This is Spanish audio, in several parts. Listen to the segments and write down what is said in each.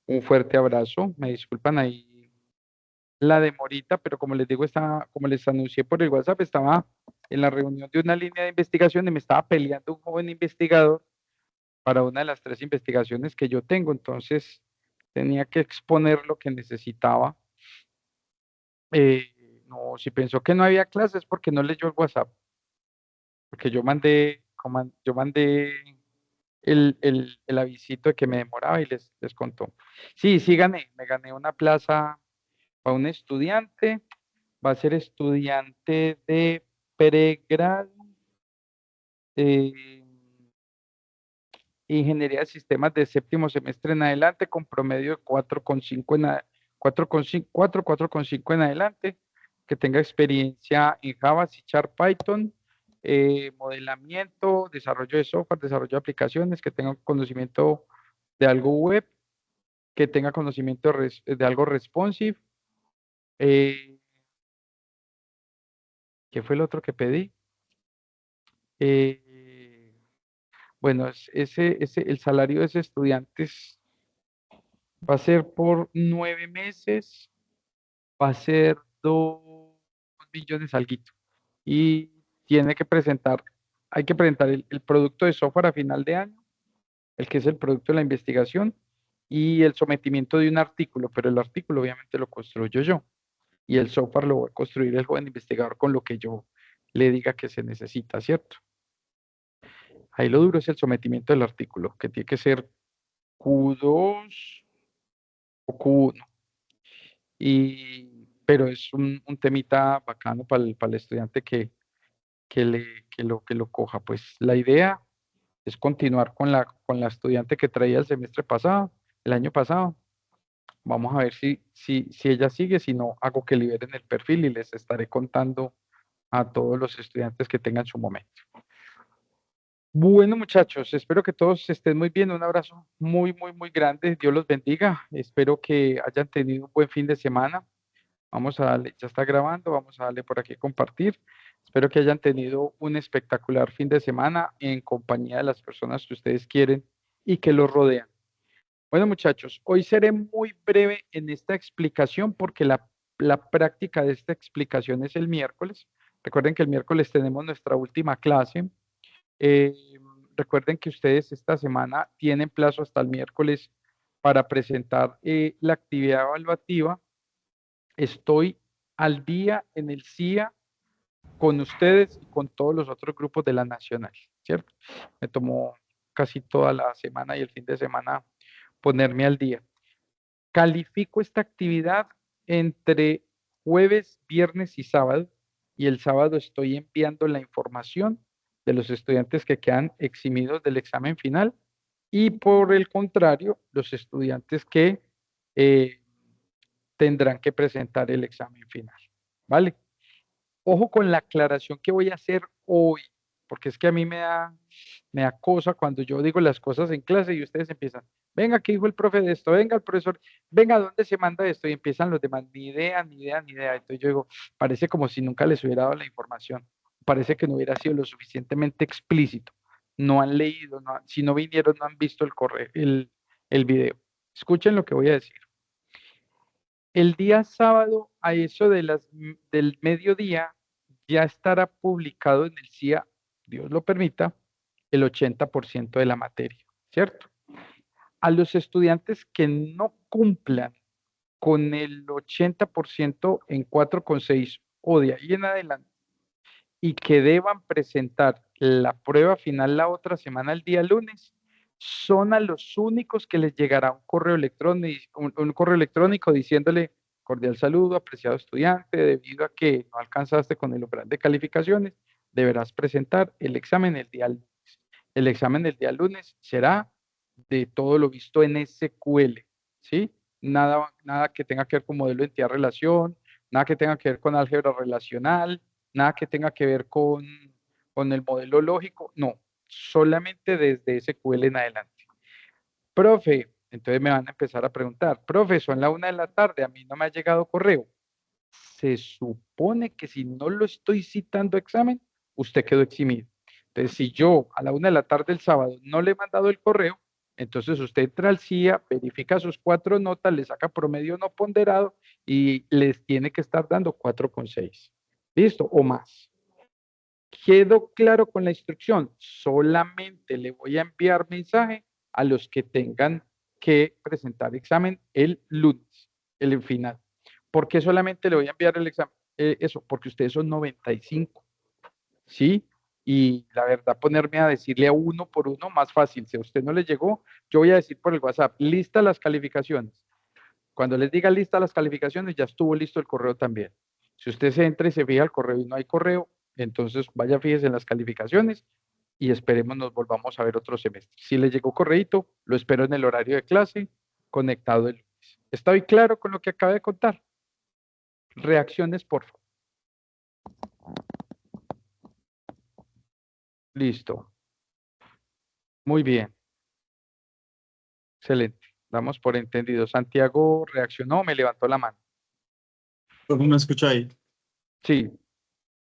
Un fuerte abrazo. Me disculpan ahí la demorita, pero como les digo, como les anuncié por el WhatsApp, estaba en la reunión de una línea de investigación y me estaba peleando un joven investigador para una de las tres investigaciones que yo tengo. Entonces, tenía que exponer lo que necesitaba. No, si pensó que no había clases porque no leyó el WhatsApp, porque yo mandé el avisito de que me demoraba y les contó. Sí, sí gané, me gané una plaza para un estudiante, va a ser estudiante de pregrado, eh, ingeniería de sistemas de séptimo semestre en adelante, con promedio de 4,5 4,5 en adelante, que tenga experiencia en Java, C Sharp, Python, modelamiento, desarrollo de software, desarrollo de aplicaciones, que tenga conocimiento de algo web, que tenga conocimiento de algo responsive. eh, ¿Qué fue el otro que pedí? Eh, bueno, el salario de ese estudiante va a ser por 9 meses, va a ser 2 millones alguito. Y tiene que presentar, hay que presentar el producto de software a final de año, el que es el producto de la investigación, y el sometimiento de un artículo, pero el artículo obviamente lo construyo yo, y el software lo va a construir el joven investigador con lo que yo le diga que se necesita, ¿cierto? Ahí lo duro es el sometimiento del artículo, que tiene que ser Q2 o Q1. Pero es un temita bacano para el estudiante que lo coja. Pues la idea es continuar con la estudiante que traía el semestre pasado, el año pasado. Vamos a ver si ella sigue, si no, hago que liberen el perfil y les estaré contando a todos los estudiantes que tengan su momento. Bueno, muchachos, espero que todos estén muy bien. Un abrazo muy, muy, muy grande. Dios los bendiga. Espero que hayan tenido un buen fin de semana. Vamos a darle, ya está grabando, vamos a darle por aquí compartir. Espero que hayan tenido un espectacular fin de semana en compañía de las personas que ustedes quieren y que los rodean. Bueno, muchachos, hoy seré muy breve en esta explicación porque la práctica de esta explicación es el miércoles. Recuerden que el miércoles tenemos nuestra última clase. Eh, Recuerden que ustedes esta semana tienen plazo hasta el miércoles para presentar la actividad evaluativa. Estoy al día en el CIA con ustedes y con todos los otros grupos de la Nacional, ¿cierto? Me tomó casi toda la semana y el fin de semana ponerme al día. Califico esta actividad entre jueves, viernes y sábado, y el sábado estoy enviando la información de los estudiantes que quedan eximidos del examen final y por el contrario, los estudiantes que eh, tendrán que presentar el examen final, ¿vale? Ojo con la aclaración que voy a hacer hoy, porque es que a mí me da cosa cuando yo digo las cosas en clase y ustedes empiezan, venga, ¿qué dijo el profe de esto? Venga, el profesor, venga, ¿dónde se manda esto? Y empiezan los demás, ni idea, ni idea, ni idea. Entonces yo digo, parece como si nunca les hubiera dado la información, parece que no hubiera sido lo suficientemente explícito. No han leído, si no vinieron, no han visto el correo, el video. Escuchen lo que voy a decir. El día sábado, a eso del mediodía, ya estará publicado en el CIA, Dios lo permita, el 80% de la materia, ¿cierto? A los estudiantes que no cumplan con el 80% en 4,6 o de ahí en adelante y que deban presentar la prueba final la otra semana, el día lunes, son a los únicos que les llegará un correo electrónico diciéndole cordial saludo, apreciado estudiante, debido a que no alcanzaste con el umbral de calificaciones, deberás presentar el examen el día lunes. El examen del día lunes será de todo lo visto en SQL, ¿sí? Nada, nada que tenga que ver con modelo de entidad-relación, nada que tenga que ver con álgebra relacional, nada que tenga que ver con el modelo lógico, no, solamente desde SQL en adelante. Profe, entonces me van a empezar a preguntar, profe, son la 1 de la tarde, a mí no me ha llegado correo. Se supone que si no lo estoy citando a examen, usted quedó eximido. Entonces, si yo a la 1 de la tarde del sábado no le he mandado el correo, Entonces usted entra al CIA, verifica sus 4 notas, le saca promedio no ponderado y les tiene que estar dando 4,6. ¿Listo? O más. ¿Quedó claro con la instrucción? Solamente le voy a enviar mensaje a los que tengan que presentar examen el lunes, el final. ¿Por qué solamente le voy a enviar el examen? Eso, porque ustedes son 95, ¿sí? Y la verdad, ponerme a decirle a uno por uno, más fácil. Si a usted no le llegó, yo voy a decir por el WhatsApp, lista las calificaciones. Cuando les diga lista las calificaciones, ya estuvo listo el correo también. Si usted se entra y se fija el correo y no hay correo, entonces vaya, fíjese en las calificaciones y esperemos nos volvamos a ver otro semestre. Si le llegó correíto, lo espero en el horario de clase, conectado el lunes. ¿Estoy claro con lo que acaba de contar? Reacciones, por favor. Listo. Muy bien. Excelente. Damos por entendido. Santiago reaccionó, me levantó la mano. ¿Cómo me escucha ahí? Sí,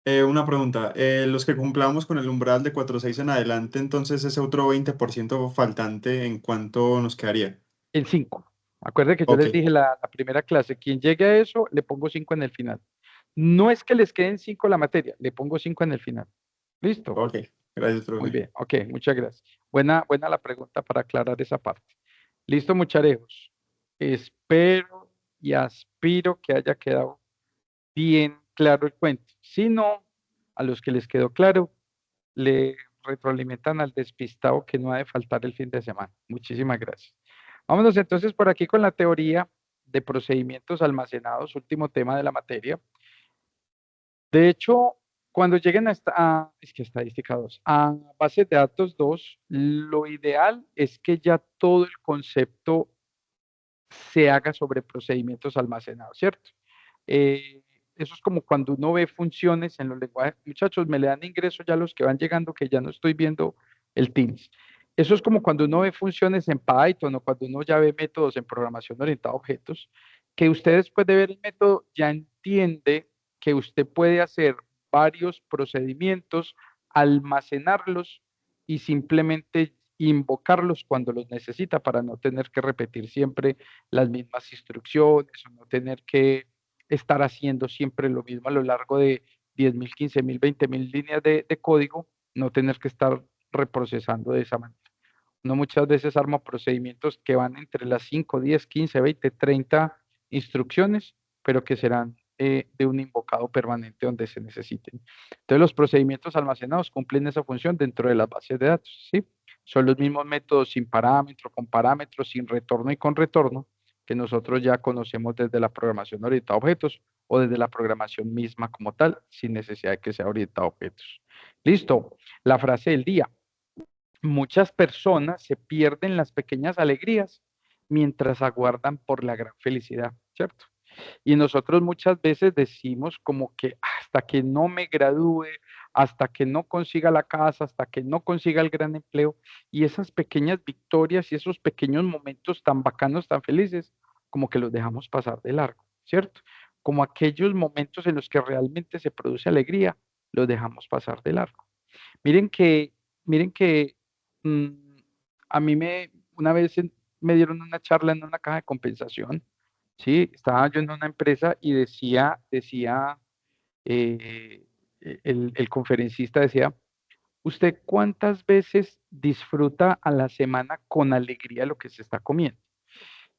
Una pregunta. Los que cumplamos con el umbral de 4.6 en adelante, entonces ese otro 20% faltante, ¿en cuánto nos quedaría? en 5. Acuerde que yo Ok, les dije la primera clase, quien llegue a eso, le pongo 5 en el final. No es que les queden 5 la materia, le pongo 5 en el final. ¿Listo? ok. Gracias, Muy profe. bien, ok, muchas gracias. Buena la pregunta para aclarar esa parte. Listo, mucharejos. Espero y aspiro que haya quedado bien claro el cuento. Si no, a los que les quedó claro, le retroalimentan al despistado que no ha de faltar el fin de semana. Muchísimas gracias. Vámonos entonces por aquí con la teoría de procedimientos almacenados, último tema de la materia. De hecho, cuando lleguen es que estadística 2, a bases de datos 2, lo ideal es que ya todo el concepto se haga sobre procedimientos almacenados, ¿cierto? Eh, Eso es como cuando uno ve funciones en los lenguajes. Muchachos, me le dan ingreso ya los que van llegando, que ya no estoy viendo el Teams. Eso es como cuando uno ve funciones en Python o cuando uno ya ve métodos en programación orientada a objetos, que usted después de ver el método ya entiende que usted puede hacer varios procedimientos, almacenarlos y simplemente invocarlos cuando los necesita para no tener que repetir siempre las mismas instrucciones o no tener que estar haciendo siempre lo mismo a lo largo de 10.000, 15.000, 20.000 líneas de código, no tener que estar reprocesando de esa manera. Uno muchas veces arma procedimientos que van entre las 5, 10, 15, 20, 30 instrucciones, pero que serán de un invocado permanente donde se necesiten. Entonces, los procedimientos almacenados cumplen esa función dentro de las bases de datos, ¿sí? Son los mismos métodos sin parámetro, con parámetros, sin retorno y con retorno, que nosotros ya conocemos desde la programación orientada a objetos o desde la programación misma como tal, sin necesidad de que sea orientada a objetos. Listo. La frase del día. Muchas personas se pierden las pequeñas alegrías mientras aguardan por la gran felicidad, ¿cierto? Y nosotros muchas veces decimos como que hasta que no me gradúe, hasta que no consiga la casa, hasta que no consiga el gran empleo, y esas pequeñas victorias y esos pequeños momentos tan bacanos, tan felices, como que los dejamos pasar de largo, ¿cierto? Como aquellos momentos en los que realmente se produce alegría, los dejamos pasar de largo. Miren que, miren que mm, a mí una vez me dieron una charla en una caja de compensación, ¿sí? Estaba yo en una empresa y decía, eh, el conferencista decía, ¿usted cuántas veces disfruta a la semana con alegría lo que se está comiendo?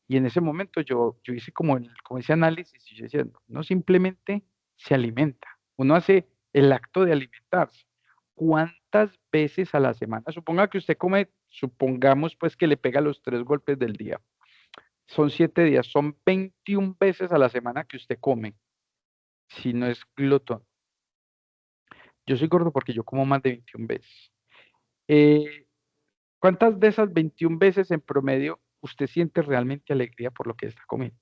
Y en ese momento yo hice como ese análisis y yo decía, no simplemente se alimenta, uno hace el acto de alimentarse. ¿Cuántas veces a la semana? Suponga que usted come, supongamos pues que le pega los 3 golpes del día. Son 7 días, son 21 veces a la semana que usted come, si no es glotón. Yo soy gordo porque yo como más de 21 veces. Eh, ¿Cuántas de esas 21 veces en promedio usted siente realmente alegría por lo que está comiendo?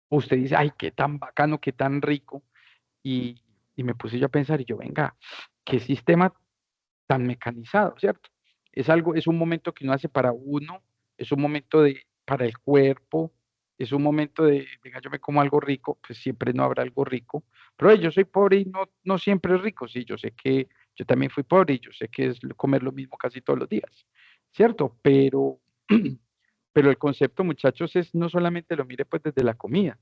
Usted dice, ay, qué tan bacano, qué tan rico. Y, y me puse yo a pensar y yo, venga, qué sistema tan mecanizado, ¿cierto? Es un momento que uno hace para uno, es un momento para el cuerpo, es un momento de, venga, yo me como algo rico, pues siempre no habrá algo rico, pero yo soy pobre y no siempre es rico, sí, yo sé que yo también fui pobre y yo sé que es comer lo mismo casi todos los días, ¿cierto? Pero el concepto, muchachos, es no solamente lo mire pues desde la comida.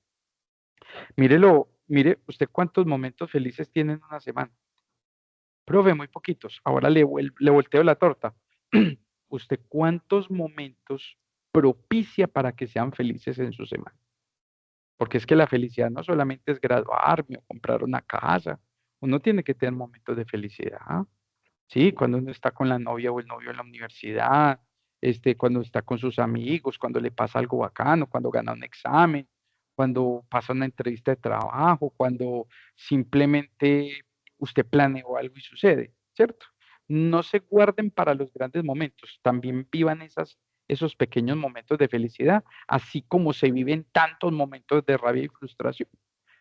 Mírelo, mire usted cuántos momentos felices tiene en una semana. Profe, muy poquitos. Ahora le volteo la torta. ¿Usted cuántos momentos propicia para que sean felices en su semana? Porque es que la felicidad no solamente es graduarme o comprar una casa. Uno tiene que tener momentos de felicidad. Sí, cuando uno está con la novia o el novio en la universidad, cuando está con sus amigos, cuando le pasa algo bacano, cuando gana un examen, cuando pasa una entrevista de trabajo, cuando simplemente usted planeó algo y sucede, ¿cierto? No se guarden para los grandes momentos, también vivan esos pequeños momentos de felicidad, así como se viven tantos momentos de rabia y frustración,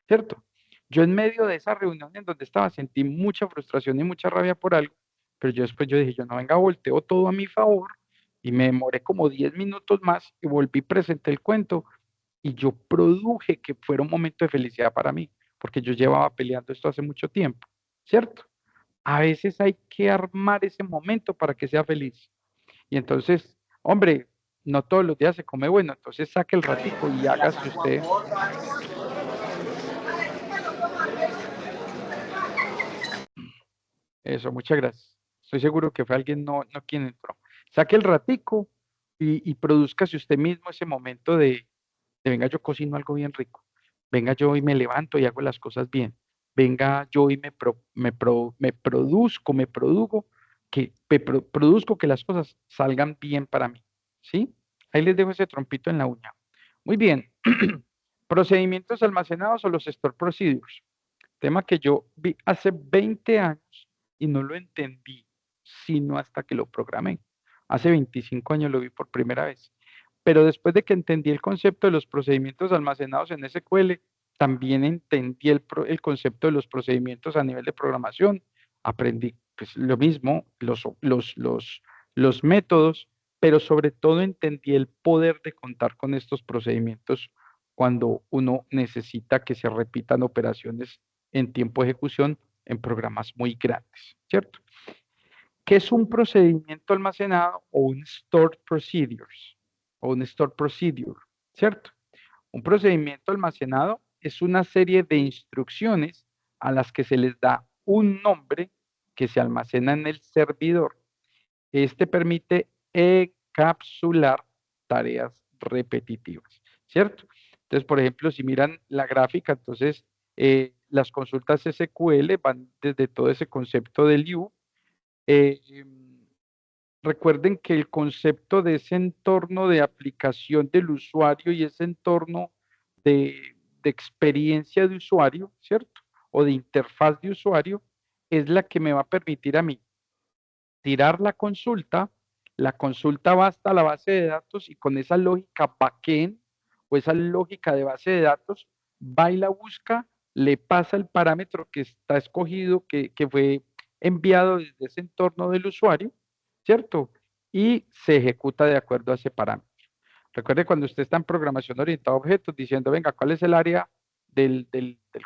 ¿cierto? Yo en medio de esa reunión en donde estaba sentí mucha frustración y mucha rabia por algo, pero yo dije, yo no venga, volteo todo a mi favor y me demoré como 10 minutos más y volví, presenté el cuento y yo produje que fuera un momento de felicidad para mí, porque yo llevaba peleando esto hace mucho tiempo, ¿cierto? A veces hay que armar ese momento para que sea feliz. Y entonces, hombre, no todos los días se come bueno, entonces saque el ratico y hágase usted eso, muchas gracias. Estoy seguro que fue alguien no quien entró. Saque el ratico y produzcase usted mismo ese momento de venga, yo cocino algo bien rico. Venga, yo y me levanto y hago las cosas bien. Venga, yo y me produzco, produzco que las cosas salgan bien para mí. ¿Sí? Ahí les dejo ese trompito en la uña. Muy bien. Procedimientos almacenados o los store procedures. Tema que yo vi hace 20 años y no lo entendí, sino hasta que lo programé. Hace 25 años lo vi por primera vez. Pero después de que entendí el concepto de los procedimientos almacenados en SQL, también entendí el concepto de los procedimientos a nivel de programación. Aprendí pues, lo mismo, los métodos, pero sobre todo entendí el poder de contar con estos procedimientos cuando uno necesita que se repitan operaciones en tiempo de ejecución en programas muy grandes, ¿cierto? ¿Qué es un procedimiento almacenado o un stored procedures? O un stored procedure, ¿cierto? Un procedimiento almacenado es una serie de instrucciones a las que se les da un nombre que se almacena en el servidor. Este permite encapsular tareas repetitivas, ¿cierto? Entonces, por ejemplo, si miran la gráfica, entonces las consultas SQL van desde todo ese concepto del view. eh, Recuerden que el concepto de ese entorno de aplicación del usuario y ese entorno de experiencia de usuario, ¿cierto? O de interfaz de usuario, es la que me va a permitir a mí tirar la consulta va hasta la base de datos y con esa lógica backend o esa lógica de base de datos, va y la busca, le pasa el parámetro que está escogido, que fue enviado desde ese entorno del usuario, ¿cierto? Y se ejecuta de acuerdo a ese parámetro. Recuerde cuando usted está en programación orientada a objetos diciendo, venga, ¿cuál es el área del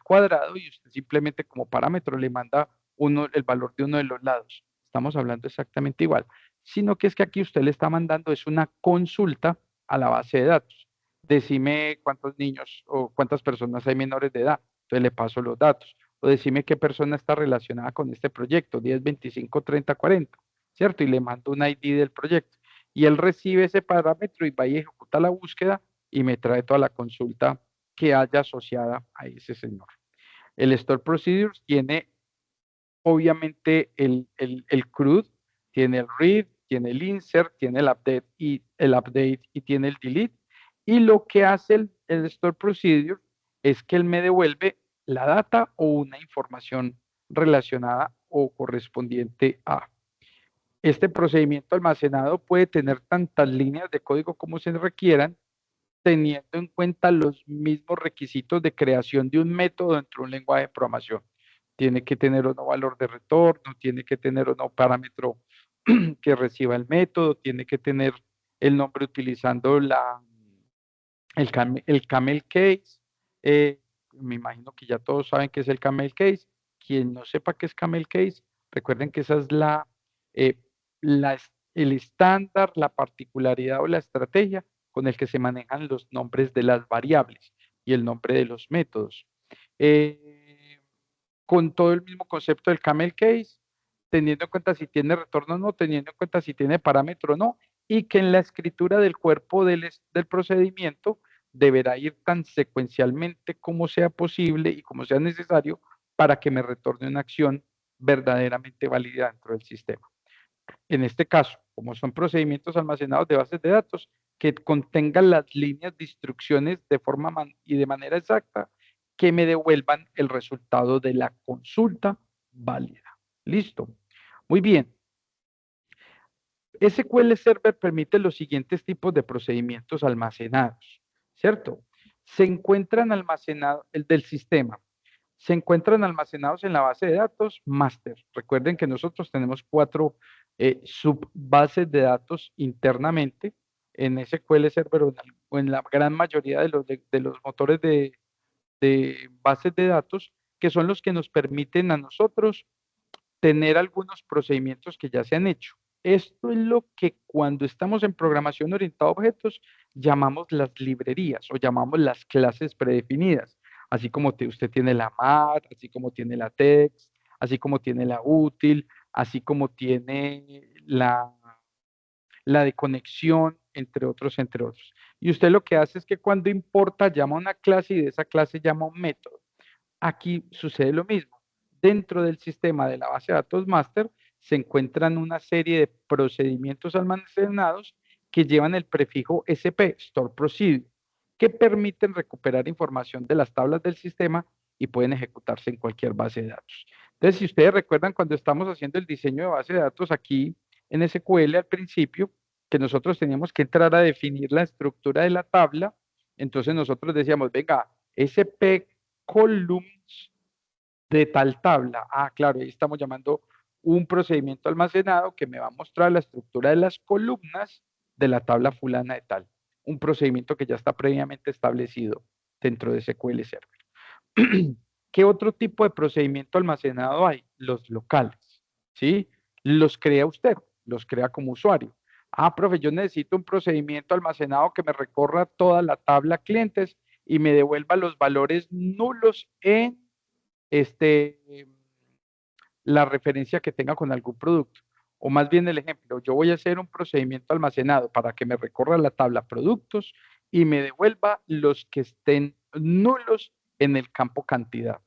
cuadrado? Y usted simplemente como parámetro le manda el valor de uno de los lados. Estamos hablando exactamente igual. Sino que es que aquí usted le está mandando es una consulta a la base de datos. Decime cuántos niños o cuántas personas hay menores de edad. Entonces le paso los datos. O decime qué persona está relacionada con este proyecto, 10, 25, 30, 40, ¿cierto? Y le mando un ID del proyecto y él recibe ese parámetro y va y ejecuta la búsqueda y me trae toda la consulta que haya asociada a ese señor. El Store Procedures tiene obviamente el CRUD, tiene el read, tiene el insert, tiene el update y tiene el delete. Y lo que hace el Store Procedure es que él me devuelve la data o una información relacionada o correspondiente a. Este procedimiento almacenado puede tener tantas líneas de código como se requieran, teniendo en cuenta los mismos requisitos de creación de un método dentro de un lenguaje de programación. Tiene que tener o no valor de retorno, tiene que tener o no parámetro que reciba el método, tiene que tener el nombre utilizando el camel case. Me imagino que ya todos saben qué es el camel case. Quien no sepa qué es camel case, recuerden que esa es eh, la, el estándar, la particularidad o la estrategia con el que se manejan los nombres de las variables y el nombre de los métodos. Eh, con todo el mismo concepto del camel case, teniendo en cuenta si tiene retorno o no, teniendo en cuenta si tiene parámetro o no, y que en la escritura del cuerpo del procedimiento deberá ir tan secuencialmente como sea posible y como sea necesario para que me retorne una acción verdaderamente válida dentro del sistema. En este caso, como son procedimientos almacenados de bases de datos, que contengan las líneas de instrucciones de forma y de manera exacta, que me devuelvan el resultado de la consulta válida. Listo. Muy bien. SQL Server permite los siguientes tipos de procedimientos almacenados, ¿cierto? Se encuentran almacenados, el del sistema, se encuentran almacenados en la base de datos master. Recuerden que nosotros tenemos 4 subbases de datos internamente en SQL Server o en la gran mayoría de los motores de bases de datos, que son los que nos permiten a nosotros tener algunos procedimientos que ya se han hecho. Esto es lo que cuando estamos en programación orientada a objetos llamamos las librerías o llamamos las clases predefinidas, así como usted tiene la mat, así como tiene la text, así como tiene la útil, así como tiene la de conexión, entre otros, entre otros. Y usted lo que hace es que cuando importa llama a una clase y de esa clase llama a un método. Aquí sucede lo mismo. Dentro del sistema de la base de datos master se encuentran una serie de procedimientos almacenados que llevan el prefijo SP, Store Procedure, que permiten recuperar información de las tablas del sistema y pueden ejecutarse en cualquier base de datos. Entonces, si ustedes recuerdan cuando estamos haciendo el diseño de base de datos aquí en SQL al principio, que nosotros teníamos que entrar a definir la estructura de la tabla, entonces nosotros decíamos, venga, SP columns de tal tabla. Ah, claro, ahí estamos llamando un procedimiento almacenado que me va a mostrar la estructura de las columnas de la tabla fulana de tal. Un procedimiento que ya está previamente establecido dentro de SQL Server. ¿Qué otro tipo de procedimiento almacenado hay? Los locales, ¿sí? Los crea usted, los crea como usuario. Ah, profe, yo necesito un procedimiento almacenado que me recorra toda la tabla clientes y me devuelva los valores nulos en este, la referencia que tenga con algún producto. O más bien el ejemplo, yo voy a hacer un procedimiento almacenado para que me recorra la tabla productos y me devuelva los que estén nulos en el campo cantidad.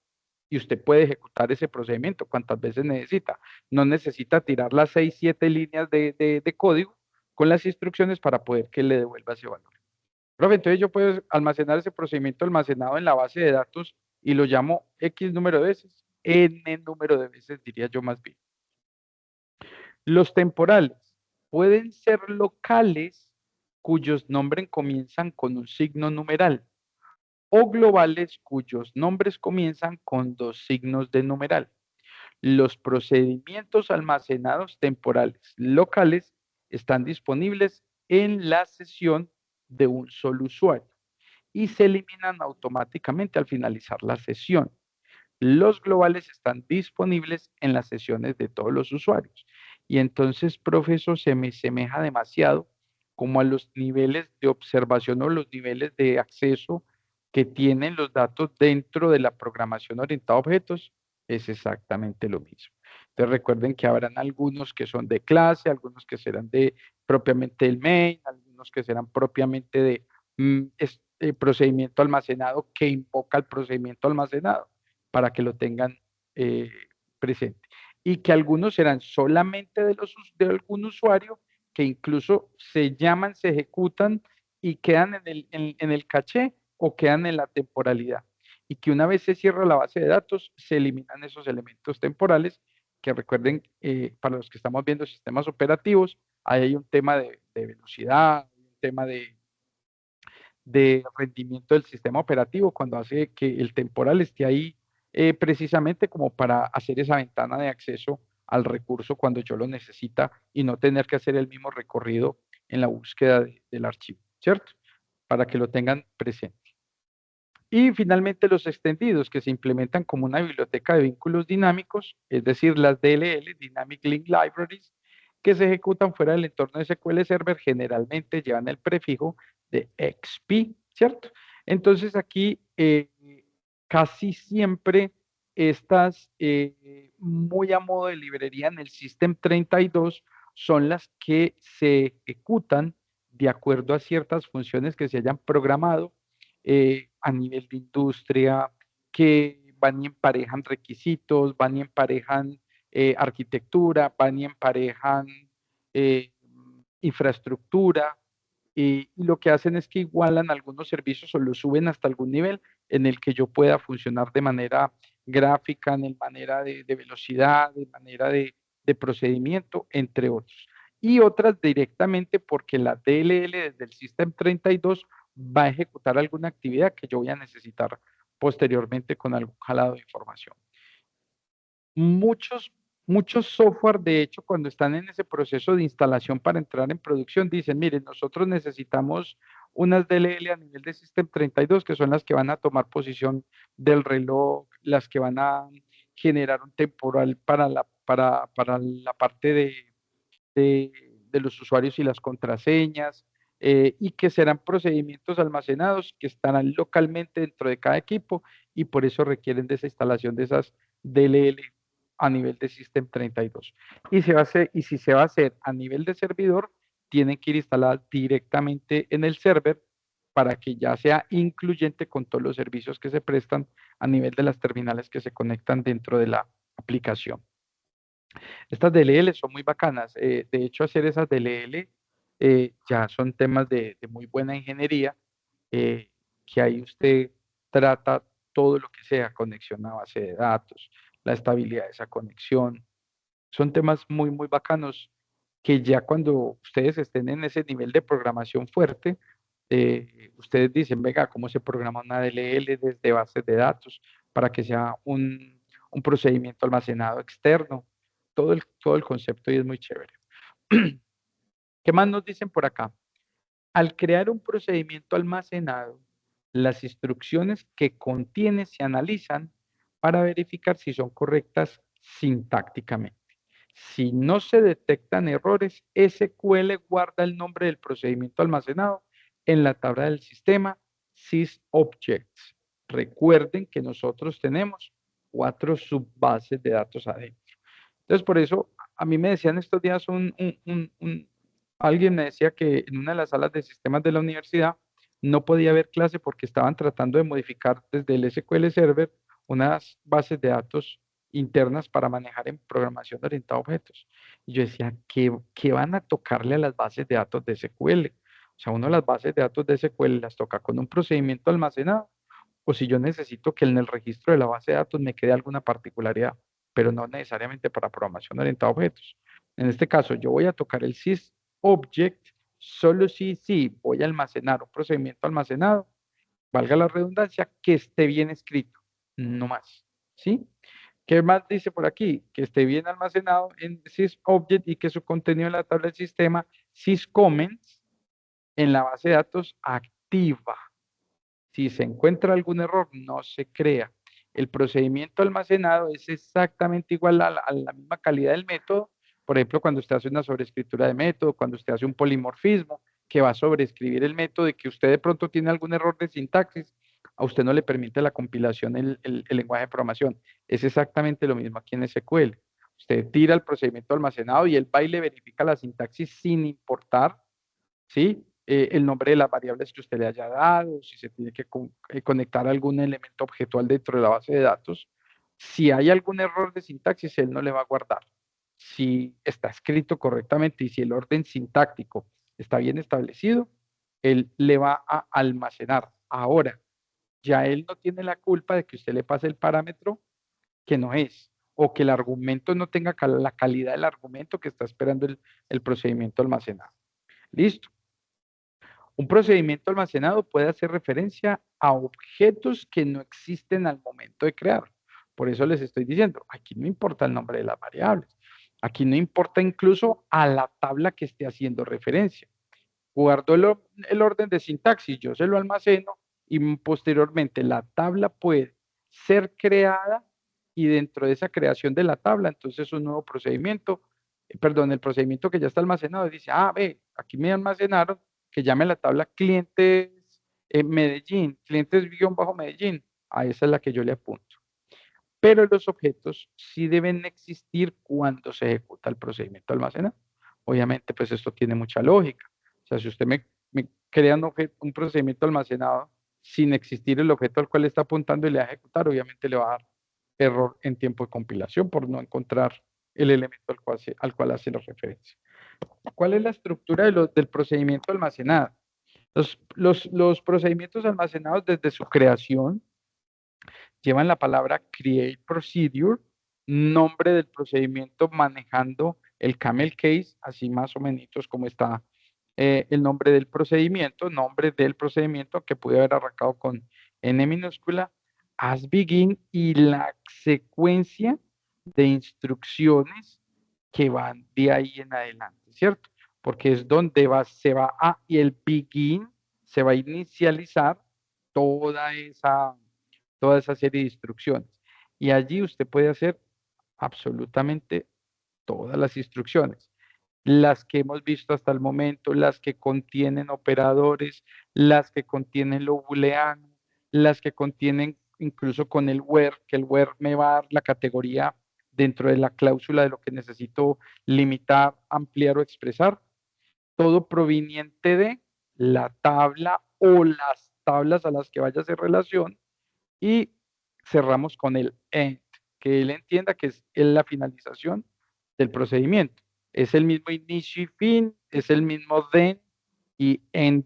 Y usted puede ejecutar ese procedimiento cuantas veces necesita. No necesita tirar las 6, 7 líneas de código con las instrucciones para poder que le devuelva ese valor. Profe, entonces yo puedo almacenar ese procedimiento almacenado en la base de datos y lo llamo X número de veces, N número de veces, diría yo más bien. Los temporales pueden ser locales cuyos nombres comienzan con un signo numeral o globales cuyos nombres comienzan con 2 signos de numeral. Los procedimientos almacenados temporales locales están disponibles en la sesión de un solo usuario y se eliminan automáticamente al finalizar la sesión. Los globales están disponibles en las sesiones de todos los usuarios. Y entonces, profesor, se me semeja demasiado como a los niveles de observación o los niveles de acceso que tienen los datos dentro de la programación orientada a objetos. Es exactamente lo mismo. Entonces, recuerden que habrán algunos que son de clase, algunos que serán de propiamente del main, algunos que serán propiamente de procedimiento almacenado que invoca el procedimiento almacenado para que lo tengan eh, presente. Y que algunos serán solamente de algún usuario que incluso se llaman, se ejecutan y quedan en el caché o quedan en la temporalidad. Y que una vez se cierra la base de datos, se eliminan esos elementos temporales que recuerden, para los que estamos viendo sistemas operativos, ahí hay un tema de velocidad, un tema de rendimiento del sistema operativo cuando hace que el temporal esté ahí precisamente como para hacer esa ventana de acceso al recurso cuando yo lo necesita y no tener que hacer el mismo recorrido en la búsqueda del archivo, ¿cierto? Para que lo tengan presente. Y finalmente los extendidos que se implementan como una biblioteca de vínculos dinámicos, es decir, las DLL, Dynamic Link Libraries, que se ejecutan fuera del entorno de SQL Server generalmente llevan el prefijo de XP, ¿cierto? Entonces aquí casi siempre estas muy a modo de librería en el System 32 son las que se ejecutan de acuerdo a ciertas funciones que se hayan programado a nivel de industria, que van y emparejan requisitos, van y emparejan arquitectura, van y emparejan eh, infraestructura, y lo que hacen es que igualan algunos servicios o los suben hasta algún nivel en el que yo pueda funcionar de manera gráfica, en manera de velocidad, de manera de procedimiento, entre otros. Y otras directamente porque la DLL desde el System 32 va a ejecutar alguna actividad que yo voy a necesitar posteriormente con algún jalado de información. Muchos software, de hecho, cuando están en ese proceso de instalación para entrar en producción, dicen, miren, nosotros necesitamos unas DLL a nivel de System 32, que son las que van a tomar posición del reloj, las que van a generar un temporal para la parte de, de los usuarios y las contraseñas, y que serán procedimientos almacenados que estarán localmente dentro de cada equipo y por eso requieren de esa instalación de esas DLL a nivel de System 32. Y si se va a hacer a nivel de servidor, tienen que ir instaladas directamente en el server para que ya sea incluyente con todos los servicios que se prestan a nivel de las terminales que se conectan dentro de la aplicación. Estas DLL son muy bacanas. De hecho, hacer esas DLL ya son temas de muy buena ingeniería, que ahí usted trata todo lo que sea conexión a base de datos, la estabilidad de esa conexión. Son temas muy, muy bacanos que ya cuando ustedes estén en ese nivel de programación fuerte, ustedes dicen, venga, ¿cómo se programa una DLL desde bases de datos para que sea un procedimiento almacenado externo? Todo el concepto y es muy chévere. ¿Qué más nos dicen por acá? Al crear un procedimiento almacenado, las instrucciones que contiene se analizan para verificar si son correctas sintácticamente. Si no se detectan errores, SQL guarda el nombre del procedimiento almacenado en la tabla del sistema sysobjects. Recuerden que nosotros tenemos 4 subbases de datos adentro. Entonces, por eso, a mí me decían estos días, alguien me decía que en una de las salas de sistemas de la universidad no podía haber clase porque estaban tratando de modificar desde el SQL Server unas bases de datos internas para manejar en programación orientada a objetos. Y yo decía, ¿qué van a tocarle a las bases de datos de SQL? O sea, uno las bases de datos de SQL las toca con un procedimiento almacenado, o si yo necesito que en el registro de la base de datos me quede alguna particularidad, pero no necesariamente para programación orientada a objetos. En este caso, yo voy a tocar el sysObject solo si voy a almacenar un procedimiento almacenado, valga la redundancia, que esté bien escrito, no más. ¿Sí? ¿Qué más dice por aquí? Que esté bien almacenado en sysObject y que su contenido en la tabla del sistema syscomments en la base de datos activa. Si se encuentra algún error, no se crea. El procedimiento almacenado es exactamente igual a la misma calidad del método. Por ejemplo, cuando usted hace una sobreescritura de método, cuando usted hace un polimorfismo que va a sobreescribir el método y que usted de pronto tiene algún error de sintaxis, a usted no le permite la compilación el lenguaje de programación. Es exactamente lo mismo aquí en SQL. Usted tira el procedimiento almacenado y el va y le verifica la sintaxis sin importar, ¿sí? El nombre de las variables que usted le haya dado, si se tiene que conectar algún elemento objetual dentro de la base de datos. Si hay algún error de sintaxis, él no le va a guardar. Si está escrito correctamente y si el orden sintáctico está bien establecido, él le va a almacenar. Ahora, ya él no tiene la culpa de que usted le pase el parámetro que no es, o que el argumento no tenga la calidad del argumento que está esperando el procedimiento almacenado. Listo. Un procedimiento almacenado puede hacer referencia a objetos que no existen al momento de crear. Por eso les estoy diciendo, aquí no importa el nombre de las variables. Aquí no importa incluso a la tabla que esté haciendo referencia. Guardo el orden de sintaxis, yo se lo almaceno y posteriormente la tabla puede ser creada y dentro de esa creación de la tabla, entonces un nuevo procedimiento perdón, el procedimiento que ya está almacenado, dice, ah, ve, aquí me almacenaron, que llame a la tabla clientes Medellín, clientes guión bajo Medellín, a esa es la que yo le apunto. Pero los objetos sí deben existir cuando se ejecuta el procedimiento almacenado. Obviamente, pues esto tiene mucha lógica. O sea, si usted me crea un procedimiento almacenado sin existir el objeto al cual está apuntando y le va a ejecutar, obviamente le va a dar error en tiempo de compilación por no encontrar el elemento al cual hace la referencia. ¿Cuál es la estructura del procedimiento almacenado? Los procedimientos almacenados desde su creación llevan la palabra create procedure, nombre del procedimiento manejando el camel case, así más o menos como está el nombre del procedimiento que pude haber arrancado con N minúscula, as begin y la secuencia de instrucciones que van de ahí en adelante, ¿cierto? Porque es donde se va a, y el begin se va a inicializar toda esa toda esa serie de instrucciones. Y allí usted puede hacer absolutamente todas las instrucciones, las que hemos visto hasta el momento, las que contienen operadores, las que contienen lo booleano, las que contienen incluso con el where, que el where me va a dar la categoría dentro de la cláusula de lo que necesito limitar, ampliar o expresar, todo proveniente de la tabla o las tablas a las que vaya a hacer relación y cerramos con el end, que él entienda que es la finalización del procedimiento. Es el mismo inicio y fin, es el mismo then y end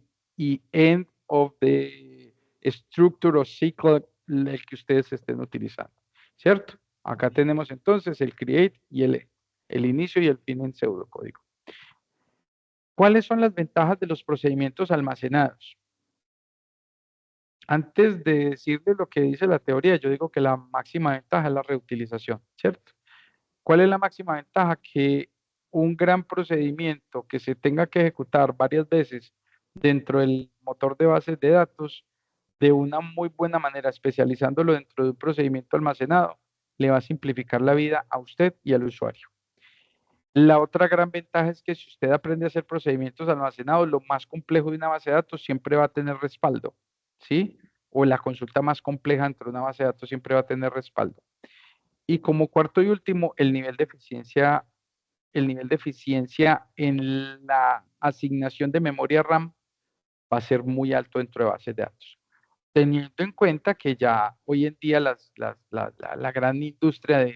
of the structure o cycle el que ustedes estén utilizando, ¿cierto? Acá tenemos entonces el create y el end, el inicio y el fin en pseudocódigo. ¿Cuáles son las ventajas de los procedimientos almacenados? Antes de decirle lo que dice la teoría, yo digo que la máxima ventaja es la reutilización, ¿cierto? ¿Cuál es la máxima ventaja? Que un gran procedimiento que se tenga que ejecutar varias veces dentro del motor de bases de datos, de una muy buena manera, especializándolo dentro de un procedimiento almacenado, le va a simplificar la vida a usted y al usuario. La otra gran ventaja es que si usted aprende a hacer procedimientos almacenados, lo más complejo de una base de datos siempre va a tener respaldo, ¿sí? O la consulta más compleja dentro de una base de datos siempre va a tener respaldo. Y como cuarto y último, el nivel de eficiencia en la asignación de memoria RAM va a ser muy alto dentro de bases de datos. Teniendo en cuenta que ya hoy en día la gran industria de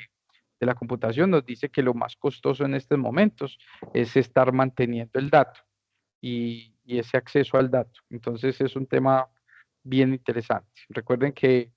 la computación nos dice que lo más costoso en estos momentos es estar manteniendo el dato y ese acceso al dato. Entonces es un tema bien interesante. Recuerden que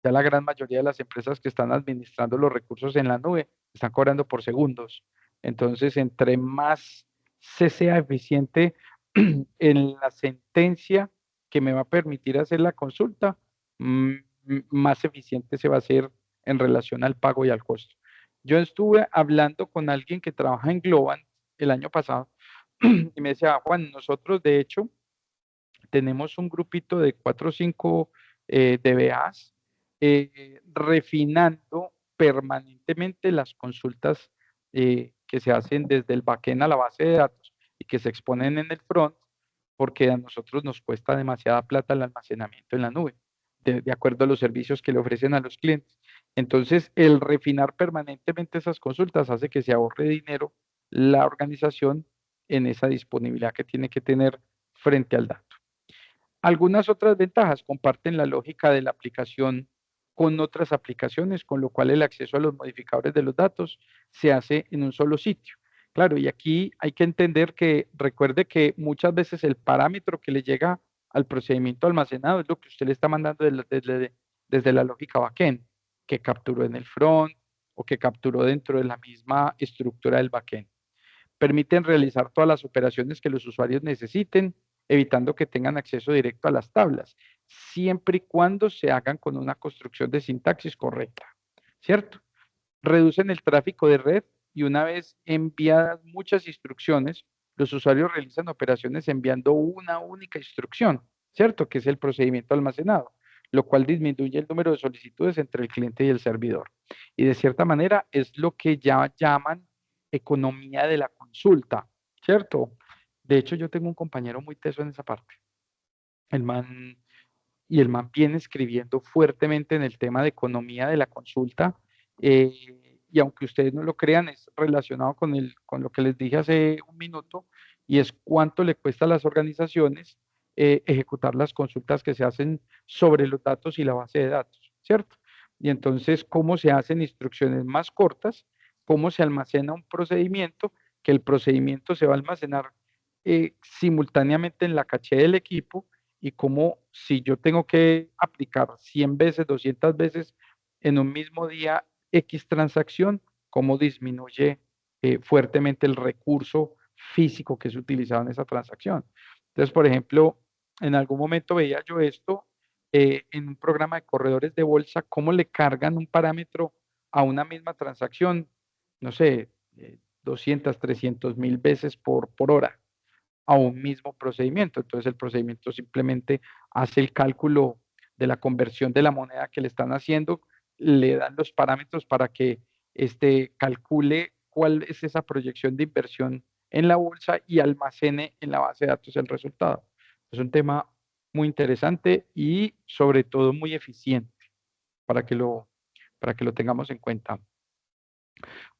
ya la gran mayoría de las empresas que están administrando los recursos en la nube están cobrando por segundos. Entonces, entre más se sea eficiente en la sentencia que me va a permitir hacer la consulta, más eficiente se va a hacer en relación al pago y al costo. Yo estuve hablando con alguien que trabaja en Globant el año pasado y me decía, Juan, nosotros de hecho tenemos un grupito de 4 o 5 DBAs refinando permanentemente las consultas que se hacen desde el backend a la base de datos y que se exponen en el front, porque a nosotros nos cuesta demasiada plata el almacenamiento en la nube, de acuerdo a los servicios que le ofrecen a los clientes. Entonces, el refinar permanentemente esas consultas hace que se ahorre dinero la organización en esa disponibilidad que tiene que tener frente al dato. Algunas otras ventajas comparten la lógica de la aplicación con otras aplicaciones, con lo cual el acceso a los modificadores de los datos se hace en un solo sitio. Claro, y aquí hay que entender que recuerde que muchas veces el parámetro que le llega al procedimiento almacenado es lo que usted le está mandando desde la lógica backend, que capturó en el front o que capturó dentro de la misma estructura del backend. Permiten realizar todas las operaciones que los usuarios necesiten, evitando que tengan acceso directo a las tablas, siempre y cuando se hagan con una construcción de sintaxis correcta, ¿cierto? Reducen el tráfico de red y una vez enviadas muchas instrucciones, los usuarios realizan operaciones enviando una única instrucción, ¿cierto? Que es el procedimiento almacenado, lo cual disminuye el número de solicitudes entre el cliente y el servidor. Y de cierta manera es lo que ya llaman economía de la consulta, ¿cierto? De hecho, yo tengo un compañero muy teso en esa parte. El man, y el man viene escribiendo fuertemente en el tema de economía de la consulta, y aunque ustedes no lo crean, es relacionado con lo que les dije hace un minuto, y es cuánto le cuesta a las organizaciones ejecutar las consultas que se hacen sobre los datos y la base de datos, ¿cierto? Y entonces, cómo se hacen instrucciones más cortas, cómo se almacena un procedimiento, que el procedimiento se va a almacenar simultáneamente en la caché del equipo, y cómo si yo tengo que aplicar 100 veces, 200 veces en un mismo día X transacción, cómo disminuye fuertemente el recurso físico que es utilizado en esa transacción. Entonces, por ejemplo, en algún momento veía yo esto en un programa de corredores de bolsa, cómo le cargan un parámetro a una misma transacción, no sé, 200, 300.000 veces por hora a un mismo procedimiento. Entonces el procedimiento simplemente hace el cálculo de la conversión de la moneda que le están haciendo, le dan los parámetros para que calcule cuál es esa proyección de inversión en la bolsa y almacene en la base de datos el resultado. Es un tema muy interesante y sobre todo muy eficiente para que para que lo tengamos en cuenta.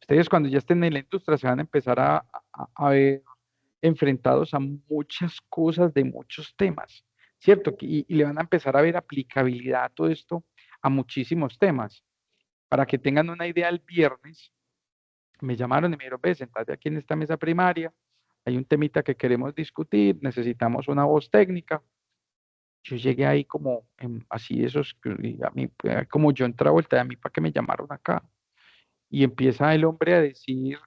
Ustedes cuando ya estén en la industria se van a empezar a ver enfrentados a muchas cosas de muchos temas, ¿cierto? Y le van a empezar a ver aplicabilidad a todo esto a muchísimos temas. Para que tengan una idea, el viernes me llamaron y me dijeron, ve, sentate aquí en esta mesa primaria, hay un temita que queremos discutir, necesitamos una voz técnica. Yo llegué ahí como así esos, y a mí, como yo entraba vuelta a mí, ¿para qué me llamaron acá? Y empieza el hombre a decir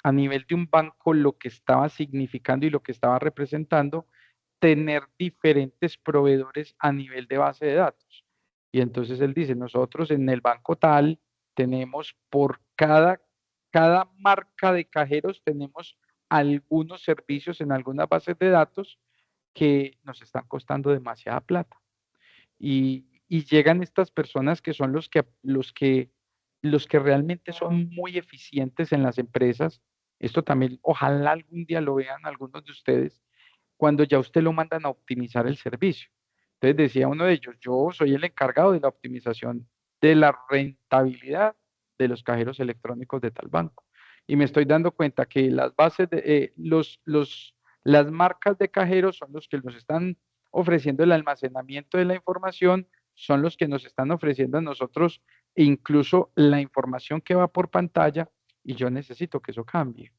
a nivel de un banco lo que estaba significando y lo que estaba representando tener diferentes proveedores a nivel de base de datos. Y entonces él dice, nosotros en el banco tal tenemos por cada marca de cajeros, tenemos algunos servicios en algunas bases de datos que nos están costando demasiada plata. Y llegan estas personas que son los que realmente son muy eficientes en las empresas. Esto también, ojalá algún día lo vean algunos de ustedes, cuando ya usted lo mandan a optimizar el servicio. Entonces decía uno de ellos, yo soy el encargado de la optimización de la rentabilidad de los cajeros electrónicos de tal banco. Y me estoy dando cuenta que las bases de las marcas de cajeros son los que nos están ofreciendo el almacenamiento de la información, son los que nos están ofreciendo a nosotros incluso la información que va por pantalla, y yo necesito que eso cambie.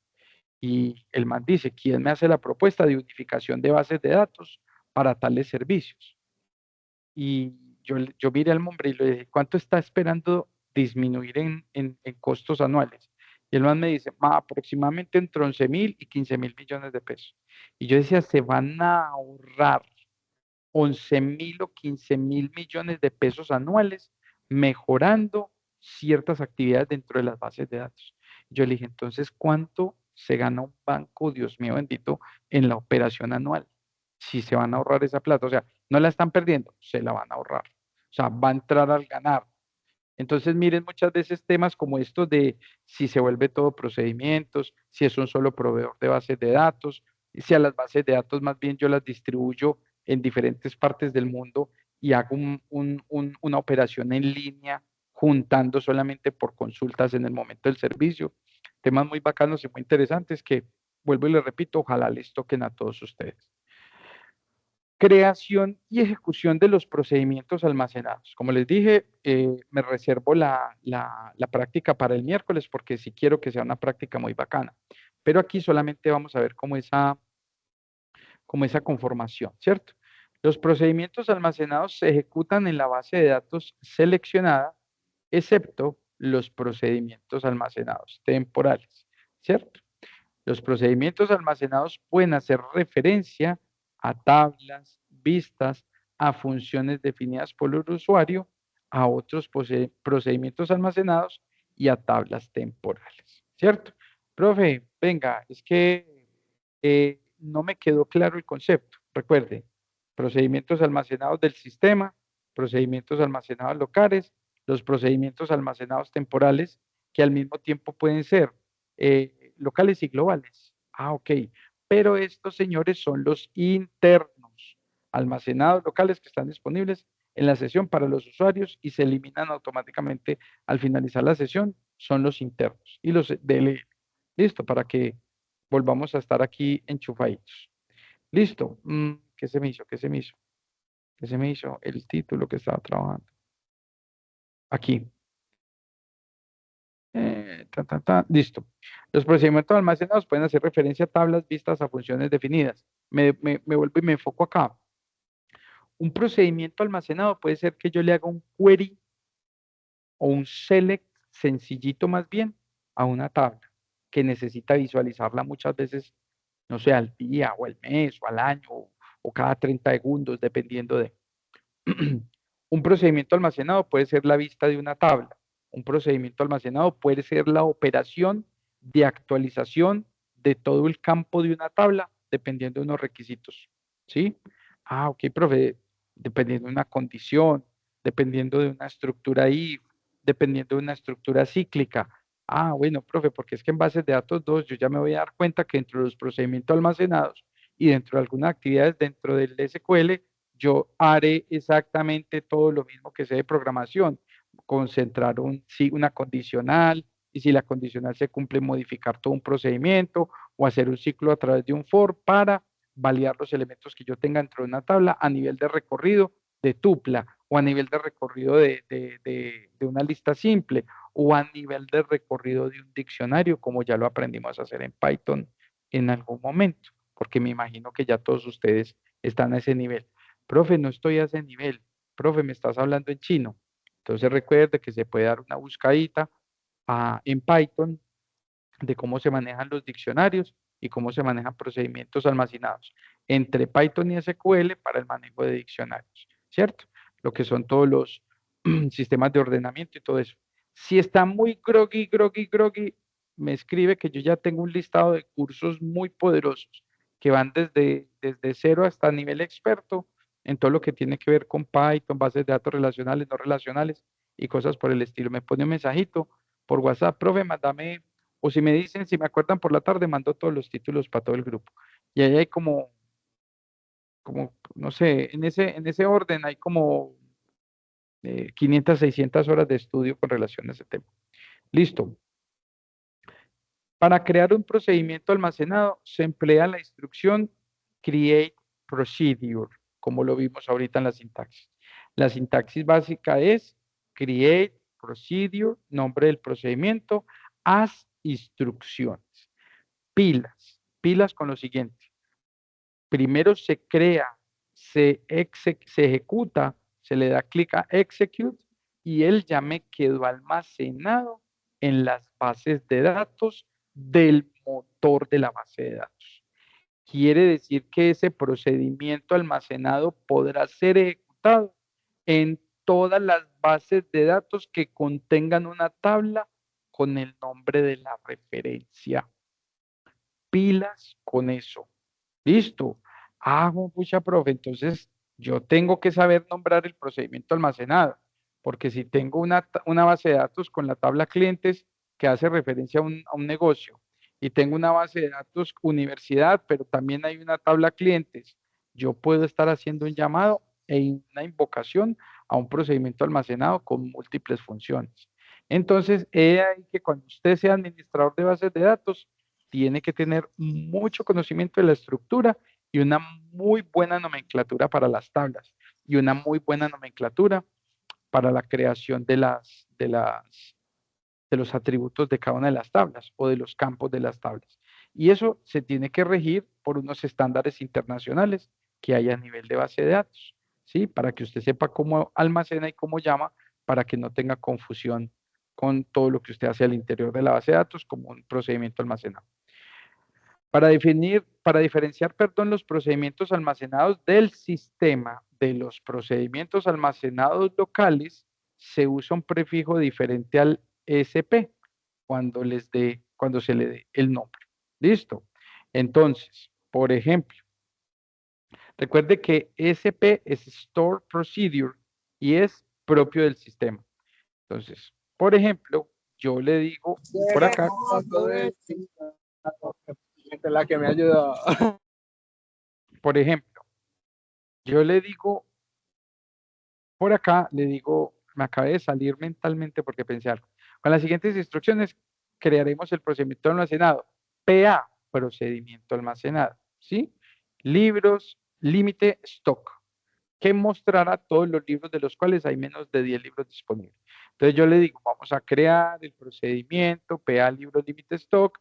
Y el man dice, ¿quién me hace la propuesta de unificación de bases de datos para tales servicios? Y yo miré al hombre y le dije, ¿cuánto está esperando disminuir en costos anuales? Y el man me dice, aproximadamente entre 11.000 y 15.000 millones de pesos. Y yo decía, se van a ahorrar 11.000 o 15.000 millones de pesos anuales mejorando ciertas actividades dentro de las bases de datos. Yo le dije, entonces, ¿cuánto se gana un banco, Dios mío bendito, en la operación anual? Si se van a ahorrar esa plata, o sea, no la están perdiendo, se la van a ahorrar. O sea, va a entrar al ganar. Entonces, miren muchas veces temas como estos de si se vuelve todo procedimientos, si es un solo proveedor de bases de datos, y si a las bases de datos más bien yo las distribuyo en diferentes partes del mundo y hago una operación en línea juntando solamente por consultas en el momento del servicio. Temas muy bacanos y muy interesantes que, vuelvo y les repito, ojalá les toquen a todos ustedes. Creación y ejecución de los procedimientos almacenados. Como les dije, me reservo la práctica para el miércoles porque sí quiero que sea una práctica muy bacana. Pero aquí solamente vamos a ver como esa conformación, ¿cierto? Los procedimientos almacenados se ejecutan en la base de datos seleccionada, excepto los procedimientos almacenados temporales, ¿cierto? Los procedimientos almacenados pueden hacer referencia a tablas, vistas, a funciones definidas por el usuario, a otros procedimientos almacenados y a tablas temporales, ¿cierto? Profe, venga, es que no me quedó claro el concepto. Recuerde, procedimientos almacenados del sistema, procedimientos almacenados locales, los procedimientos almacenados temporales, que al mismo tiempo pueden ser locales y globales. Ah, ok. Pero estos señores son los internos, almacenados locales que están disponibles en la sesión para los usuarios y se eliminan automáticamente al finalizar la sesión. Son los internos y los DLL. Listo, para que volvamos a estar aquí enchufaditos. Listo. ¿Qué se me hizo? ¿Qué se me hizo? ¿Qué se me hizo? El título que estaba trabajando. Aquí. Listo. Los procedimientos almacenados pueden hacer referencia a tablas vistas a funciones definidas. Me vuelvo y me enfoco acá. Un procedimiento almacenado puede ser que yo le haga un query o un select sencillito más bien a una tabla que necesita visualizarla muchas veces, no sé, al día o al mes o al año o cada 30 segundos, dependiendo de. Un procedimiento almacenado puede ser la vista de una tabla. Un procedimiento almacenado puede ser la operación de actualización de todo el campo de una tabla, dependiendo de unos requisitos. ¿Sí? Ah, ok, profe, dependiendo de una condición, dependiendo de una estructura if, dependiendo de una estructura cíclica. Ah, bueno, profe, porque es que en bases de datos 2 yo ya me voy a dar cuenta que dentro de los procedimientos almacenados y dentro de algunas actividades dentro del SQL yo haré exactamente todo lo mismo que sé de programación, concentrar sí, una condicional, y si la condicional se cumple, modificar todo un procedimiento o hacer un ciclo a través de un for para validar los elementos que yo tenga dentro de una tabla a nivel de recorrido de tupla o a nivel de recorrido de una lista simple o a nivel de recorrido de un diccionario, como ya lo aprendimos a hacer en Python en algún momento, porque me imagino que ya todos ustedes están a ese nivel. Profe, no estoy a ese nivel. Profe, me estás hablando en chino. Entonces recuerde que se puede dar una buscadita en Python de cómo se manejan los diccionarios y cómo se manejan procedimientos almacenados entre Python y SQL para el manejo de diccionarios, ¿cierto? Lo que son todos los sistemas de ordenamiento y todo eso. Si está muy groggy, me escribe que yo ya tengo un listado de cursos muy poderosos que van desde cero hasta nivel experto en todo lo que tiene que ver con Python, bases de datos relacionales, no relacionales y cosas por el estilo. Me pone un mensajito por WhatsApp, profe, mándame, o si me dicen, si me acuerdan por la tarde, mando todos los títulos para todo el grupo. Y ahí hay no sé, en ese orden hay como 500, 600 horas de estudio con relación a ese tema. Listo. Para crear un procedimiento almacenado se emplea la instrucción create procedure, como lo vimos ahorita en la sintaxis. La sintaxis básica es create procedure, nombre del procedimiento, as instrucciones. Pilas con lo siguiente. Primero se crea, se ejecuta, se le da clic a execute y él ya me quedó almacenado en las bases de datos del motor de la base de datos. Quiere decir que ese procedimiento almacenado podrá ser ejecutado en todas las bases de datos que contengan una tabla con el nombre de la referencia. Pilas con eso. Listo. Pucha, profe. Entonces, yo tengo que saber nombrar el procedimiento almacenado, porque si tengo una base de datos con la tabla clientes que hace referencia a un negocio, y tengo una base de datos universidad, pero también hay una tabla clientes, yo puedo estar haciendo un llamado e una invocación a un procedimiento almacenado con múltiples funciones. Entonces, he ahí que cuando usted sea administrador de bases de datos, tiene que tener mucho conocimiento de la estructura y una muy buena nomenclatura para las tablas y una muy buena nomenclatura para la creación de los atributos de cada una de las tablas o de los campos de las tablas. Y eso se tiene que regir por unos estándares internacionales que hay a nivel de base de datos, ¿sí? Para que usted sepa cómo almacena y cómo llama, para que no tenga confusión con todo lo que usted hace al interior de la base de datos como un procedimiento almacenado. Para diferenciar, perdón, los procedimientos almacenados del sistema de los procedimientos almacenados locales, se usa un prefijo diferente al SP cuando se le dé el nombre. ¿Listo? Entonces, por ejemplo, recuerde que SP es Store Procedure y es propio del sistema. Entonces, por ejemplo, yo le digo por acá, Esta es la que me ayuda. por ejemplo, yo le digo por acá, le digo, me acabé de salir mentalmente porque pensé algo. Con las siguientes instrucciones crearemos el procedimiento almacenado. PA, procedimiento almacenado, ¿sí? Libros, límite, stock, que mostrará todos los libros de los cuales hay menos de 10 libros disponibles. Entonces yo le digo, vamos a crear el procedimiento, PA, libros, límite, stock,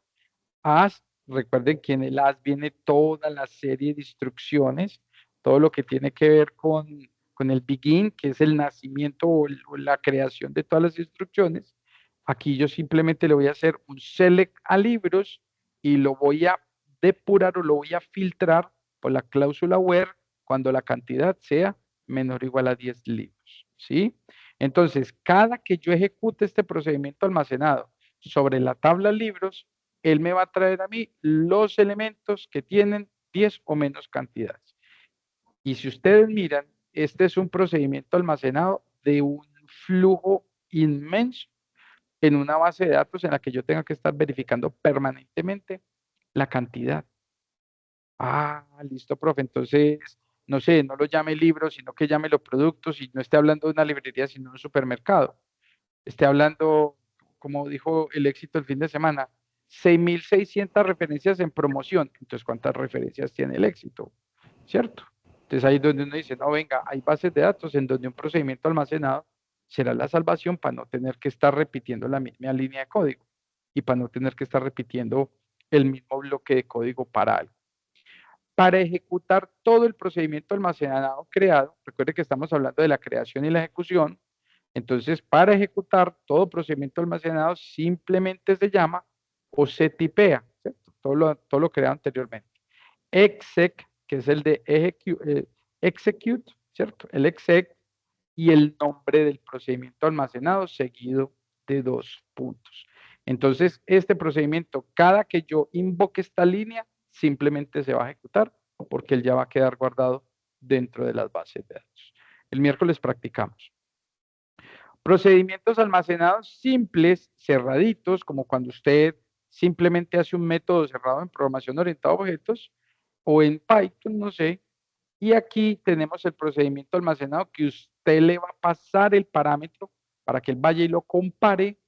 as, recuerden que en el as viene toda la serie de instrucciones, todo lo que tiene que ver con el begin, que es el nacimiento o la creación de todas las instrucciones. Aquí yo simplemente le voy a hacer un select a libros y lo voy a depurar o lo voy a filtrar por la cláusula where cuando la cantidad sea menor o igual a 10 libros, ¿sí? Entonces, cada que yo ejecute este procedimiento almacenado sobre la tabla libros, él me va a traer a mí los elementos que tienen 10 o menos cantidades. Y si ustedes miran, este es un procedimiento almacenado de un flujo inmenso en una base de datos en la que yo tenga que estar verificando permanentemente la cantidad. Ah, listo, profe. Entonces, no sé, no lo llame libro, sino que llame los productos y no esté hablando de una librería, sino de un supermercado. Esté hablando, como dijo el éxito el fin de semana, 6.600 referencias en promoción. Entonces, ¿cuántas referencias tiene el éxito? ¿Cierto? Entonces ahí es donde uno dice, no, venga, hay bases de datos en donde un procedimiento almacenado será la salvación para no tener que estar repitiendo la misma línea de código y para no tener que estar repitiendo el mismo bloque de código para algo. Para ejecutar todo el procedimiento almacenado creado, recuerde que estamos hablando de la creación y la ejecución, entonces para ejecutar todo procedimiento almacenado simplemente se llama o se tipea, ¿cierto? Todo lo creado anteriormente. Exec, que es el de execute, ¿cierto? El exec y el nombre del procedimiento almacenado seguido de 2 puntos. Entonces, este procedimiento, cada que yo invoque esta línea, simplemente se va a ejecutar porque él ya va a quedar guardado dentro de las bases de datos. El miércoles practicamos. Procedimientos almacenados simples, cerraditos, como cuando usted simplemente hace un método cerrado en programación orientada a objetos o en Python, no sé. Y aquí tenemos el procedimiento almacenado que usted le va a pasar el parámetro para que él vaya y lo compare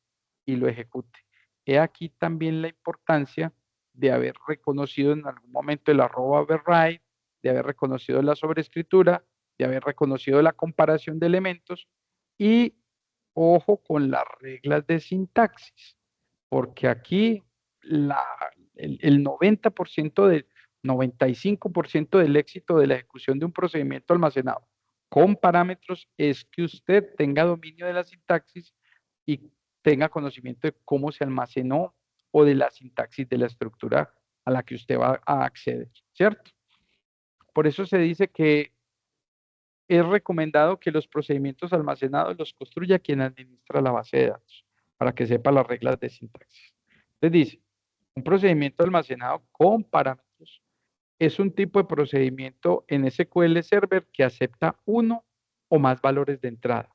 y lo ejecute. He aquí también la importancia de haber reconocido en algún momento el arroba override, de haber reconocido la sobreescritura, de haber reconocido la comparación de elementos y ojo con las reglas de sintaxis, porque aquí el 90% del 95% del éxito de la ejecución de un procedimiento almacenado con parámetros es que usted tenga dominio de la sintaxis y tenga conocimiento de cómo se almacenó o de la sintaxis de la estructura a la que usted va a acceder, ¿cierto? Por eso se dice que es recomendado que los procedimientos almacenados los construya quien administra la base de datos, para que sepa las reglas de sintaxis. Entonces dice, un procedimiento almacenado con parámetros es un tipo de procedimiento en SQL Server que acepta uno o más valores de entrada.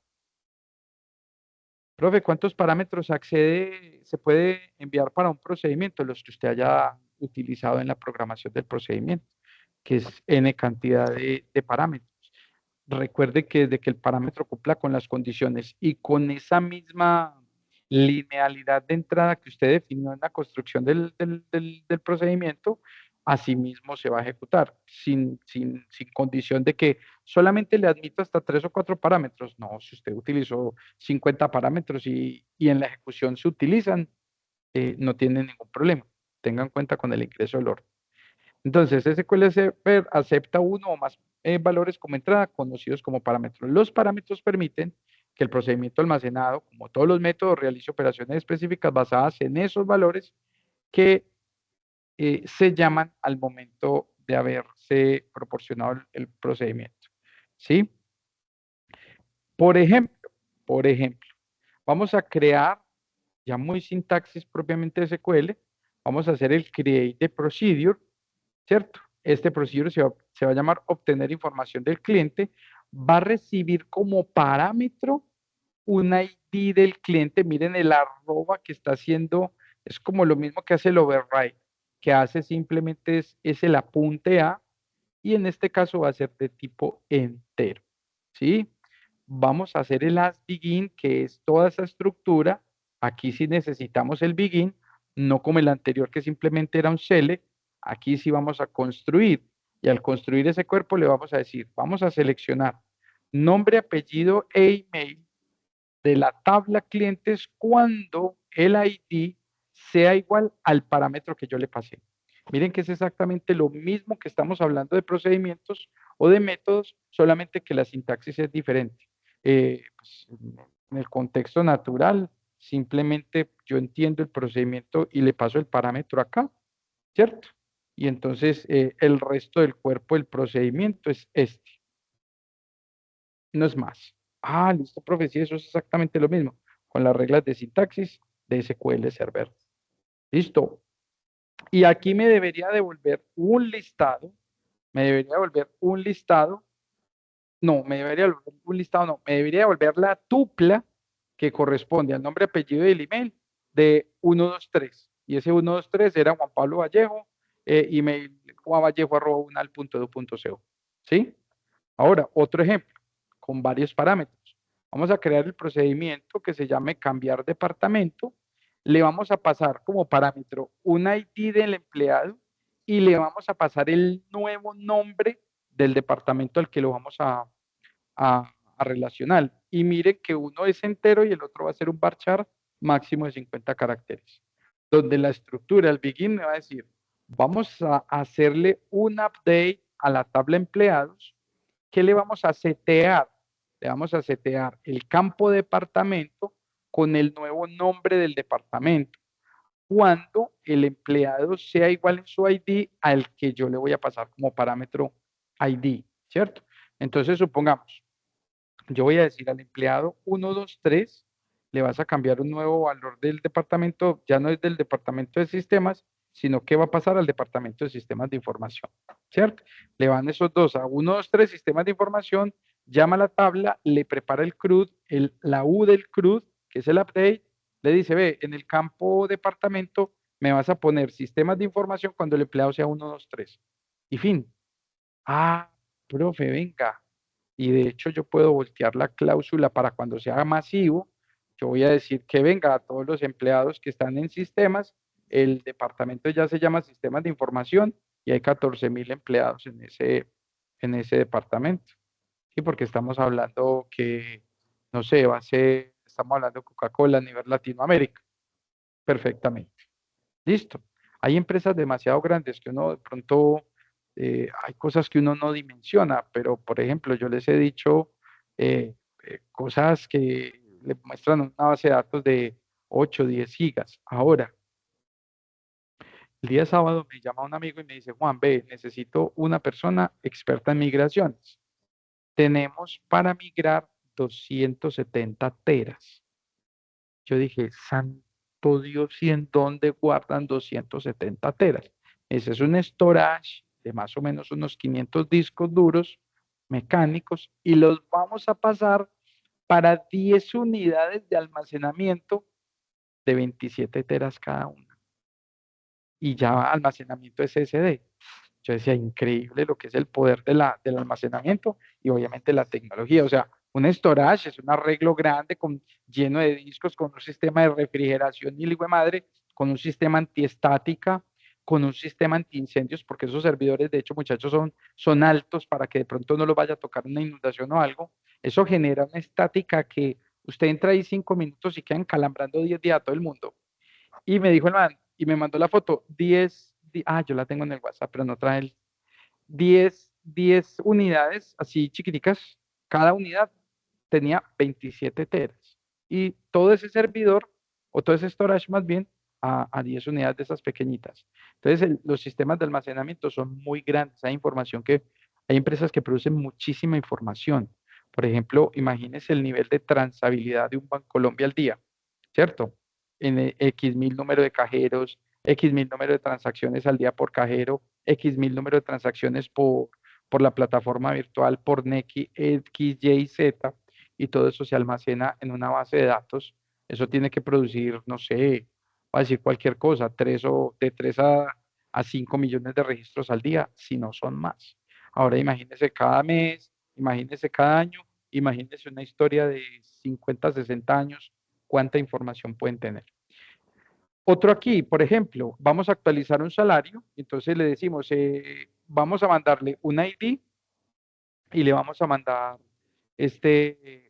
Profe, ¿cuántos parámetros se puede enviar para un procedimiento? Los que usted haya utilizado en la programación del procedimiento, que es n cantidad de parámetros. Recuerde que desde que el parámetro cumpla con las condiciones y con esa misma linealidad de entrada que usted definió en la construcción del procedimiento, asimismo se va a ejecutar, sin condición de que solamente le admito hasta 3 o 4 parámetros. No, si usted utilizó 50 parámetros y en la ejecución se utilizan, no tiene ningún problema. Tengan en cuenta con el ingreso del orden. Entonces, SQL Server acepta uno o más valores como entrada, conocidos como parámetros. Los parámetros permiten que el procedimiento almacenado, como todos los métodos, realice operaciones específicas basadas en esos valores que se llaman al momento de haberse proporcionado el procedimiento. ¿Sí? Por ejemplo, por ejemplo, vamos a crear, ya muy sintaxis propiamente SQL, vamos a hacer el create the procedure, ¿cierto? Este procedure se va a llamar obtener información del cliente, va a recibir como parámetro un ID del cliente. Miren el arroba que está haciendo, es como lo mismo que hace el override, que hace simplemente es el apunte a, y en este caso va a ser de tipo entero, ¿sí? Vamos a hacer el as begin, que es toda esa estructura. Aquí sí necesitamos el begin, no como el anterior que simplemente era un select. Aquí sí vamos a construir, y al construir ese cuerpo le vamos a decir, vamos a seleccionar nombre, apellido e email de la tabla clientes cuando el ID sea igual al parámetro que yo le pasé. Miren que es exactamente lo mismo que estamos hablando de procedimientos o de métodos, solamente que la sintaxis es diferente. Pues, en el contexto natural, simplemente yo entiendo el procedimiento y le paso el parámetro acá, ¿cierto? Y entonces el resto del cuerpo del procedimiento es este, no es más. Ah, listo, profe, sí, eso es exactamente lo mismo, con las reglas de sintaxis de SQL Server. Listo. Y aquí me debería devolver un listado, me debería devolver un listado, no, me debería devolver un listado, no, me debería devolver la tupla que corresponde al nombre, apellido y el email de 123. Y ese 123 era Juan Pablo Vallejo, email juanvallejo@unal.edu.co. ¿Sí? Ahora, otro ejemplo, con varios parámetros. Vamos a crear el procedimiento que se llame cambiar departamento. Le vamos a pasar como parámetro un ID del empleado y le vamos a pasar el nuevo nombre del departamento al que lo vamos a relacionar. Y mire que uno es entero y el otro va a ser un varchar máximo de 50 caracteres. Donde la estructura, el begin me va a decir, vamos a hacerle un update a la tabla empleados. ¿Qué le vamos a setear? Le vamos a setear el campo departamento con el nuevo nombre del departamento, cuando el empleado sea igual en su ID al que yo le voy a pasar como parámetro ID, ¿cierto? Entonces, supongamos, yo voy a decir al empleado 123, le vas a cambiar un nuevo valor del departamento, ya no es del departamento de sistemas, sino que va a pasar al departamento de sistemas de información, ¿cierto? Le van esos dos a 123 sistemas de información, llama a la tabla, le prepara el CRUD, la U del CRUD, que es el update, le dice, ve, en el campo departamento me vas a poner sistemas de información cuando el empleado sea 123. Y fin. Ah, profe, venga. Y de hecho yo puedo voltear la cláusula para cuando sea masivo. Yo voy a decir que venga a todos los empleados que están en sistemas. El departamento ya se llama sistemas de información y hay 14.000 empleados en ese departamento. Sí, porque estamos hablando que, no sé, estamos hablando de Coca-Cola a nivel Latinoamérica. Perfectamente. Listo. Hay empresas demasiado grandes que uno de pronto, hay cosas que uno no dimensiona, pero por ejemplo, yo les he dicho cosas que le muestran una base de datos de 8, 10 gigas. Ahora, el día sábado me llama un amigo y me dice, Juan, ve, necesito una persona experta en migraciones. Tenemos para migrar 270 teras. Yo dije, santo Dios, ¿y en dónde guardan 270 teras? Ese es un storage de más o menos unos 500 discos duros mecánicos y los vamos a pasar para 10 unidades de almacenamiento de 27 teras cada una. Y ya almacenamiento SSD. Yo decía, increíble lo que es el poder del almacenamiento y obviamente la tecnología. O sea, un storage es un arreglo grande lleno de discos, con un sistema de refrigeración y hijo de madre, con un sistema antiestática, con un sistema antiincendios, porque esos servidores, de hecho, muchachos, son altos para que de pronto no los vaya a tocar una inundación o algo. Eso genera una estática que usted entra ahí 5 minutos y quedan calambrando 10 días a todo el mundo. Y me dijo el man, y me mandó la foto, 10, yo la tengo en el WhatsApp, pero no trae el 10 unidades así chiquiticas, cada unidad tenía 27 teras. Y todo ese servidor, o todo ese storage más bien, a 10 unidades de esas pequeñitas. Entonces, los sistemas de almacenamiento son muy grandes. Hay empresas que producen muchísima información. Por ejemplo, imagínense el nivel de transabilidad de un Bancolombia al día, ¿cierto? En X mil número de cajeros, X mil número de transacciones al día por cajero, X mil número de transacciones por la plataforma virtual, por Nequi, X, Y, Z. y todo eso se almacena en una base de datos. Eso tiene que producir, no sé, voy a decir cualquier cosa, de 3 a 5 millones de registros al día, si no son más. Ahora imagínese cada mes, imagínese cada año, imagínese una historia de 50, 60 años, cuánta información pueden tener. Otro aquí, por ejemplo, vamos a actualizar un salario, entonces le decimos, vamos a mandarle un ID y le vamos a mandar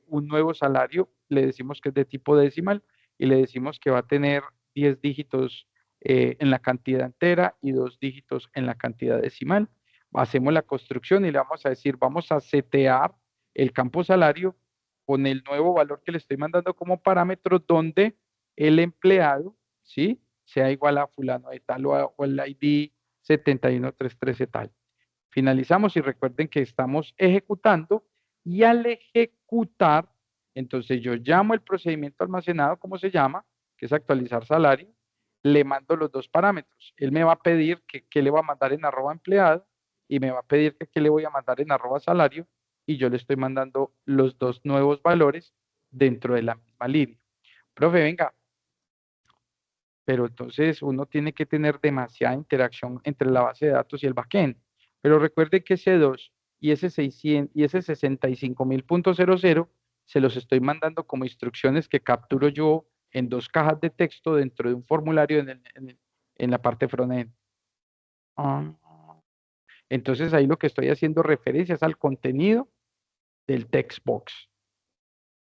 un nuevo salario, le decimos que es de tipo decimal y le decimos que va a tener 10 dígitos en la cantidad entera y 2 dígitos en la cantidad decimal. Hacemos la construcción y le vamos a decir, vamos a setear el campo salario con el nuevo valor que le estoy mandando como parámetro donde el empleado, ¿sí? Sea igual a fulano de tal o el ID 7133 tal. Finalizamos y recuerden que estamos ejecutando y al ejecutar, entonces yo llamo el procedimiento almacenado, ¿cómo se llama? Que es actualizar salario, le mando los dos parámetros. Él me va a pedir que le va a mandar en arroba empleado y me va a pedir que le voy a mandar en arroba salario y yo le estoy mandando los dos nuevos valores dentro de la misma línea. Profe, venga, pero entonces uno tiene que tener demasiada interacción entre la base de datos y el backend. Pero recuerde que ese 2 y ese 600 y ese 65.000.00 se los estoy mandando como instrucciones que capturo yo en dos cajas de texto dentro de un formulario en la parte frontend. Ah, entonces ahí lo que estoy haciendo referencia es al contenido del text box,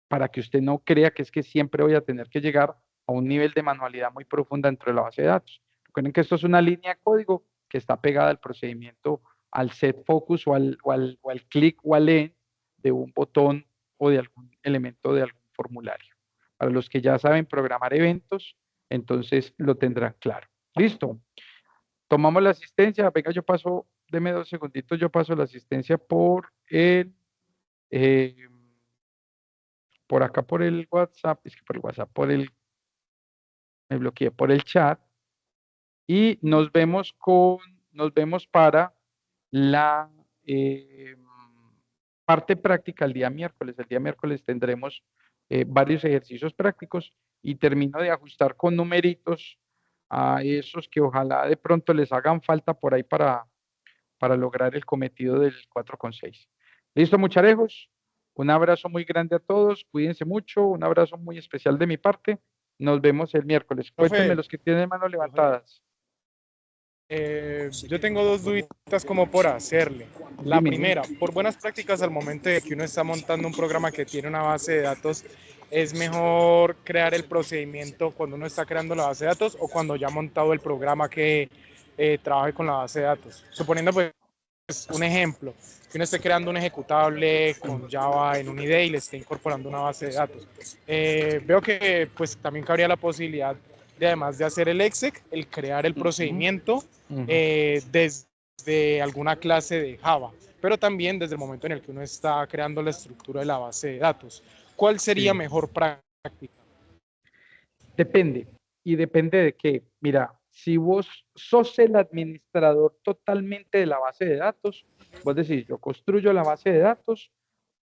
para que usted no crea que es que siempre voy a tener que llegar a un nivel de manualidad muy profunda dentro de la base de datos. Recuerden que esto es una línea de código que está pegada al procedimiento, al set focus o al click o al end de un botón o de algún elemento de algún formulario. Para los que ya saben programar eventos, entonces lo tendrán claro. Listo. Tomamos la asistencia. Venga, yo paso, deme 2 segunditos, yo paso la asistencia eh, por acá por el WhatsApp, es que por el WhatsApp, me bloqueé por el chat y nos vemos para la parte práctica el día miércoles. El día miércoles tendremos varios ejercicios prácticos y termino de ajustar con numeritos a esos que ojalá de pronto les hagan falta por ahí para lograr el cometido del 4,6. Listo, mucharejos. Un abrazo muy grande a todos. Cuídense mucho. Un abrazo muy especial de mi parte. Nos vemos el miércoles. Cuéntenme Profe, los que tienen manos levantadas. yo tengo dos duditas como por hacerle. La Dime. primera, por buenas prácticas al momento de que uno está montando un programa que tiene una base de datos, ¿es mejor crear el procedimiento cuando uno está creando la base de datos o cuando ya ha montado el programa que trabaje con la base de datos? Suponiendo pues un ejemplo, que uno esté creando un ejecutable con Java en un IDE y le esté incorporando una base de datos. Veo que pues también cabría la posibilidad de, además de hacer el exec, el crear el procedimiento desde alguna clase de Java, pero también desde el momento en el que uno está creando la estructura de la base de datos. ¿Cuál sería Sí. mejor práctica? Depende. ¿Y depende de qué? Mira, si vos sos el administrador totalmente de la base de datos, vos decís, yo construyo la base de datos,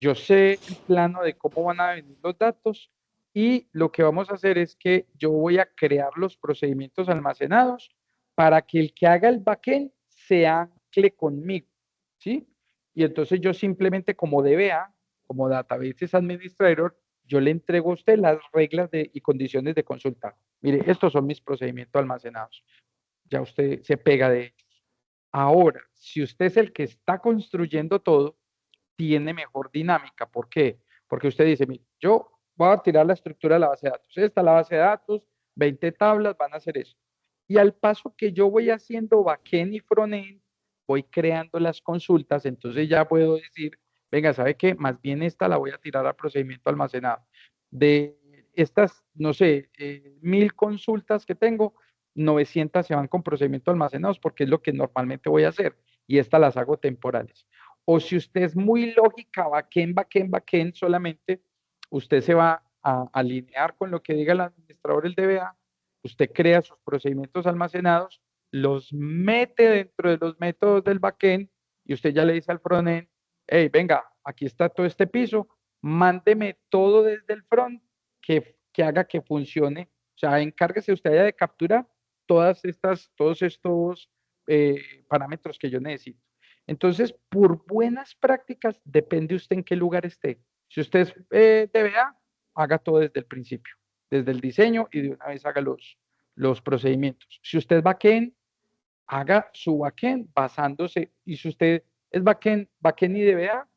yo sé el plano de cómo van a venir los datos y lo que vamos a hacer es que yo voy a crear los procedimientos almacenados para que el que haga el backend se ancle conmigo, ¿sí? Y entonces yo simplemente como DBA, como Databases Administrator, yo le entrego a usted las reglas y condiciones de consulta. Mire, estos son mis procedimientos almacenados. Ya usted se pega de ellos. Ahora, si usted es el que está construyendo todo, tiene mejor dinámica. ¿Por qué? Porque usted dice, mire, yo voy a tirar la estructura de la base de datos. Esta es la base de datos, 20 tablas, van a hacer eso. Y al paso que yo voy haciendo backend y frontend, voy creando las consultas, entonces ya puedo decir, venga, ¿sabe qué? Más bien esta la voy a tirar al procedimiento almacenado. De estas, no sé, 1000 consultas que tengo, 900 se van con procedimientos almacenados porque es lo que normalmente voy a hacer y estas las hago temporales. O si usted es muy lógica, backend, solamente usted se va a alinear con lo que diga el administrador del DBA, usted crea sus procedimientos almacenados, los mete dentro de los métodos del backend y usted ya le dice al frontend, hey, venga, aquí está todo este piso, mándeme todo desde el front que haga que funcione. O sea, encárguese usted ya de capturar todos estos parámetros que yo necesito. Entonces, por buenas prácticas, depende usted en qué lugar esté. Si usted es DBA, haga todo desde el principio, desde el diseño y de una vez haga los procedimientos. Si usted es backend, haga su backend basándose, y si usted es backend y DBA,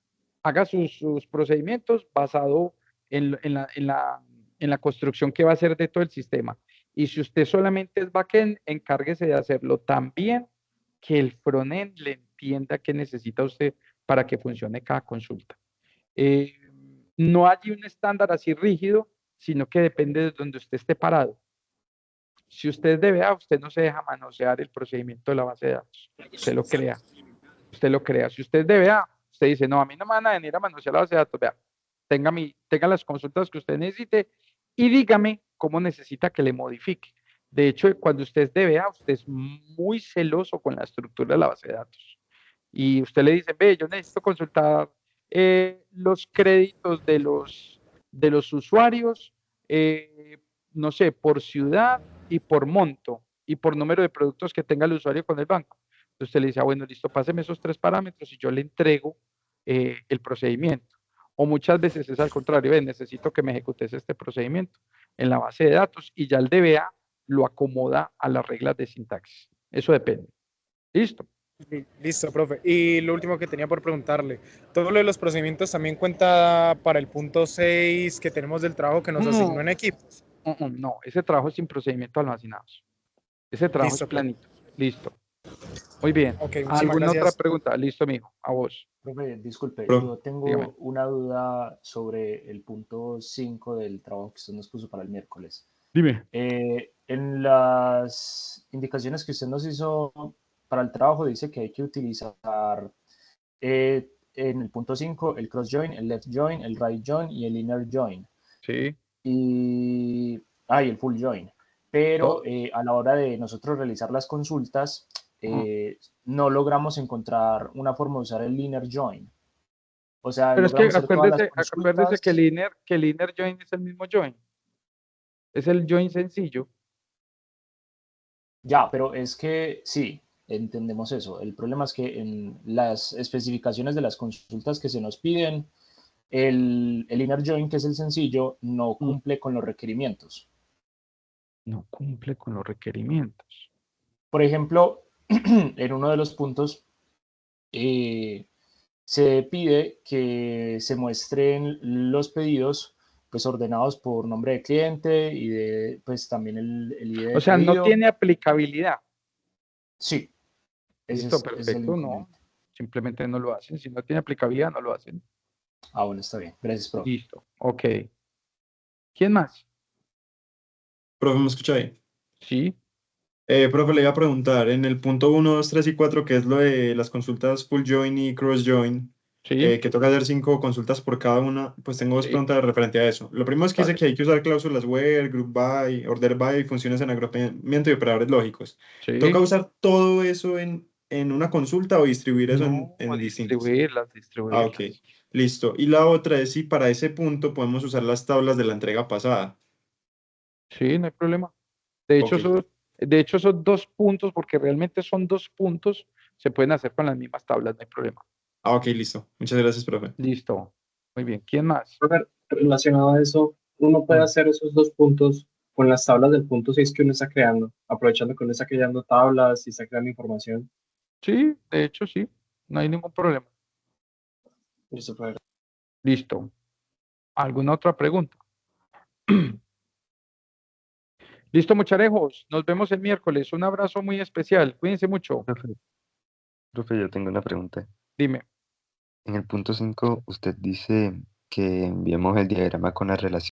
haga sus procedimientos basado en la construcción que va a hacer de todo el sistema. Y si usted solamente es backend, encárguese de hacerlo también, que el frontend le entienda qué necesita usted para que funcione cada consulta. No hay un estándar así rígido, sino que depende de donde usted esté parado. Si usted es DBA, usted no se deja manosear el procedimiento de la base de datos. Usted lo crea. Usted lo crea. Si usted es DBA, usted dice, no, a mí no me van a venir a manosear la base de datos. Vea, tenga las consultas que usted necesite y dígame cómo necesita que le modifique. De hecho, cuando usted es DBA, usted es muy celoso con la estructura de la base de datos. Y usted le dice, ve, yo necesito consultar los créditos de los usuarios, no sé, por ciudad y por monto y por número de productos que tenga el usuario con el banco. Entonces usted le dice, bueno, listo, páseme esos 3 parámetros y yo le entrego el procedimiento. O muchas veces es al contrario, necesito que me ejecutes este procedimiento en la base de datos y ya el DBA lo acomoda a las reglas de sintaxis. Eso depende. ¿Listo? Listo, profe. Y lo último que tenía por preguntarle, todo lo de los procedimientos también cuenta para el punto 6 que tenemos del trabajo que nos asignó en equipos. No, ese trabajo es sin procedimientos almacenados. Ese trabajo Listo, es planito. Listo. Muy bien. Ok, muchísimas ¿Alguna gracias. otra pregunta? Listo, mijo. A vos. Profe, disculpe, Profe, yo tengo dígame. una duda sobre el punto 5 del trabajo que usted nos puso para el miércoles. Dime. En las indicaciones que usted nos hizo para el trabajo dice que hay que utilizar en el punto 5 el cross join, el left join, el right join y el inner join. Sí. Y el full join. Pero a la hora de nosotros realizar las consultas, no logramos encontrar una forma de usar el inner join. O sea, Pero es que logramos hacer todas las acuérdese consultas. que el inner join es el mismo join. Es el join sencillo. Ya, pero es que sí, entendemos eso. El problema es que en las especificaciones de las consultas que se nos piden, el inner join, que es el sencillo, no cumple con los requerimientos. No cumple con los requerimientos. Por ejemplo, en uno de los puntos se pide que se muestren los pedidos pues ordenados por nombre de cliente y de pues también el ID de O sea, no pedido. tiene aplicabilidad. Sí. Listo, Es el perfecto, no. inconveniente. Simplemente no lo hacen. Si no tiene aplicabilidad, no lo hacen. Bueno, está bien. Gracias, profe. Listo. Ok. ¿Quién más? profe, ¿me escucha ahí? Sí. Profe, le iba a preguntar, en el punto 1, 2, 3 y 4, que es lo de las consultas full join y cross join, Sí. que toca hacer 5 consultas por cada una, pues tengo 2 Sí. preguntas referente a eso. Lo primero es que dice Vale. que hay que usar cláusulas where, group by, order by, funciones en agrupamiento y operadores lógicos. Sí. ¿Toca usar todo eso en una consulta o distribuir eso No, en distintos? distribuirlas. Ok, listo. Y la otra es si para ese punto podemos usar las tablas de la entrega pasada. Sí, no hay problema. De hecho, Ok. esos 2 puntos, porque realmente son 2 puntos, se pueden hacer con las mismas tablas, no hay problema. Ok, listo. Muchas gracias, profe. Listo. Muy bien. ¿Quién más? Profe, relacionado a eso, uno puede hacer esos 2 puntos con las tablas del punto 6 que uno está creando, aprovechando que uno está creando tablas y está creando información. Sí, de hecho, sí. No hay ningún problema. Listo, profe. Listo. ¿Alguna otra pregunta? Listo, mucharejos. Nos vemos el miércoles. Un abrazo muy especial. Cuídense mucho. Profe, yo tengo una pregunta. Dime. En el punto 5, usted dice que enviemos el diagrama con la relación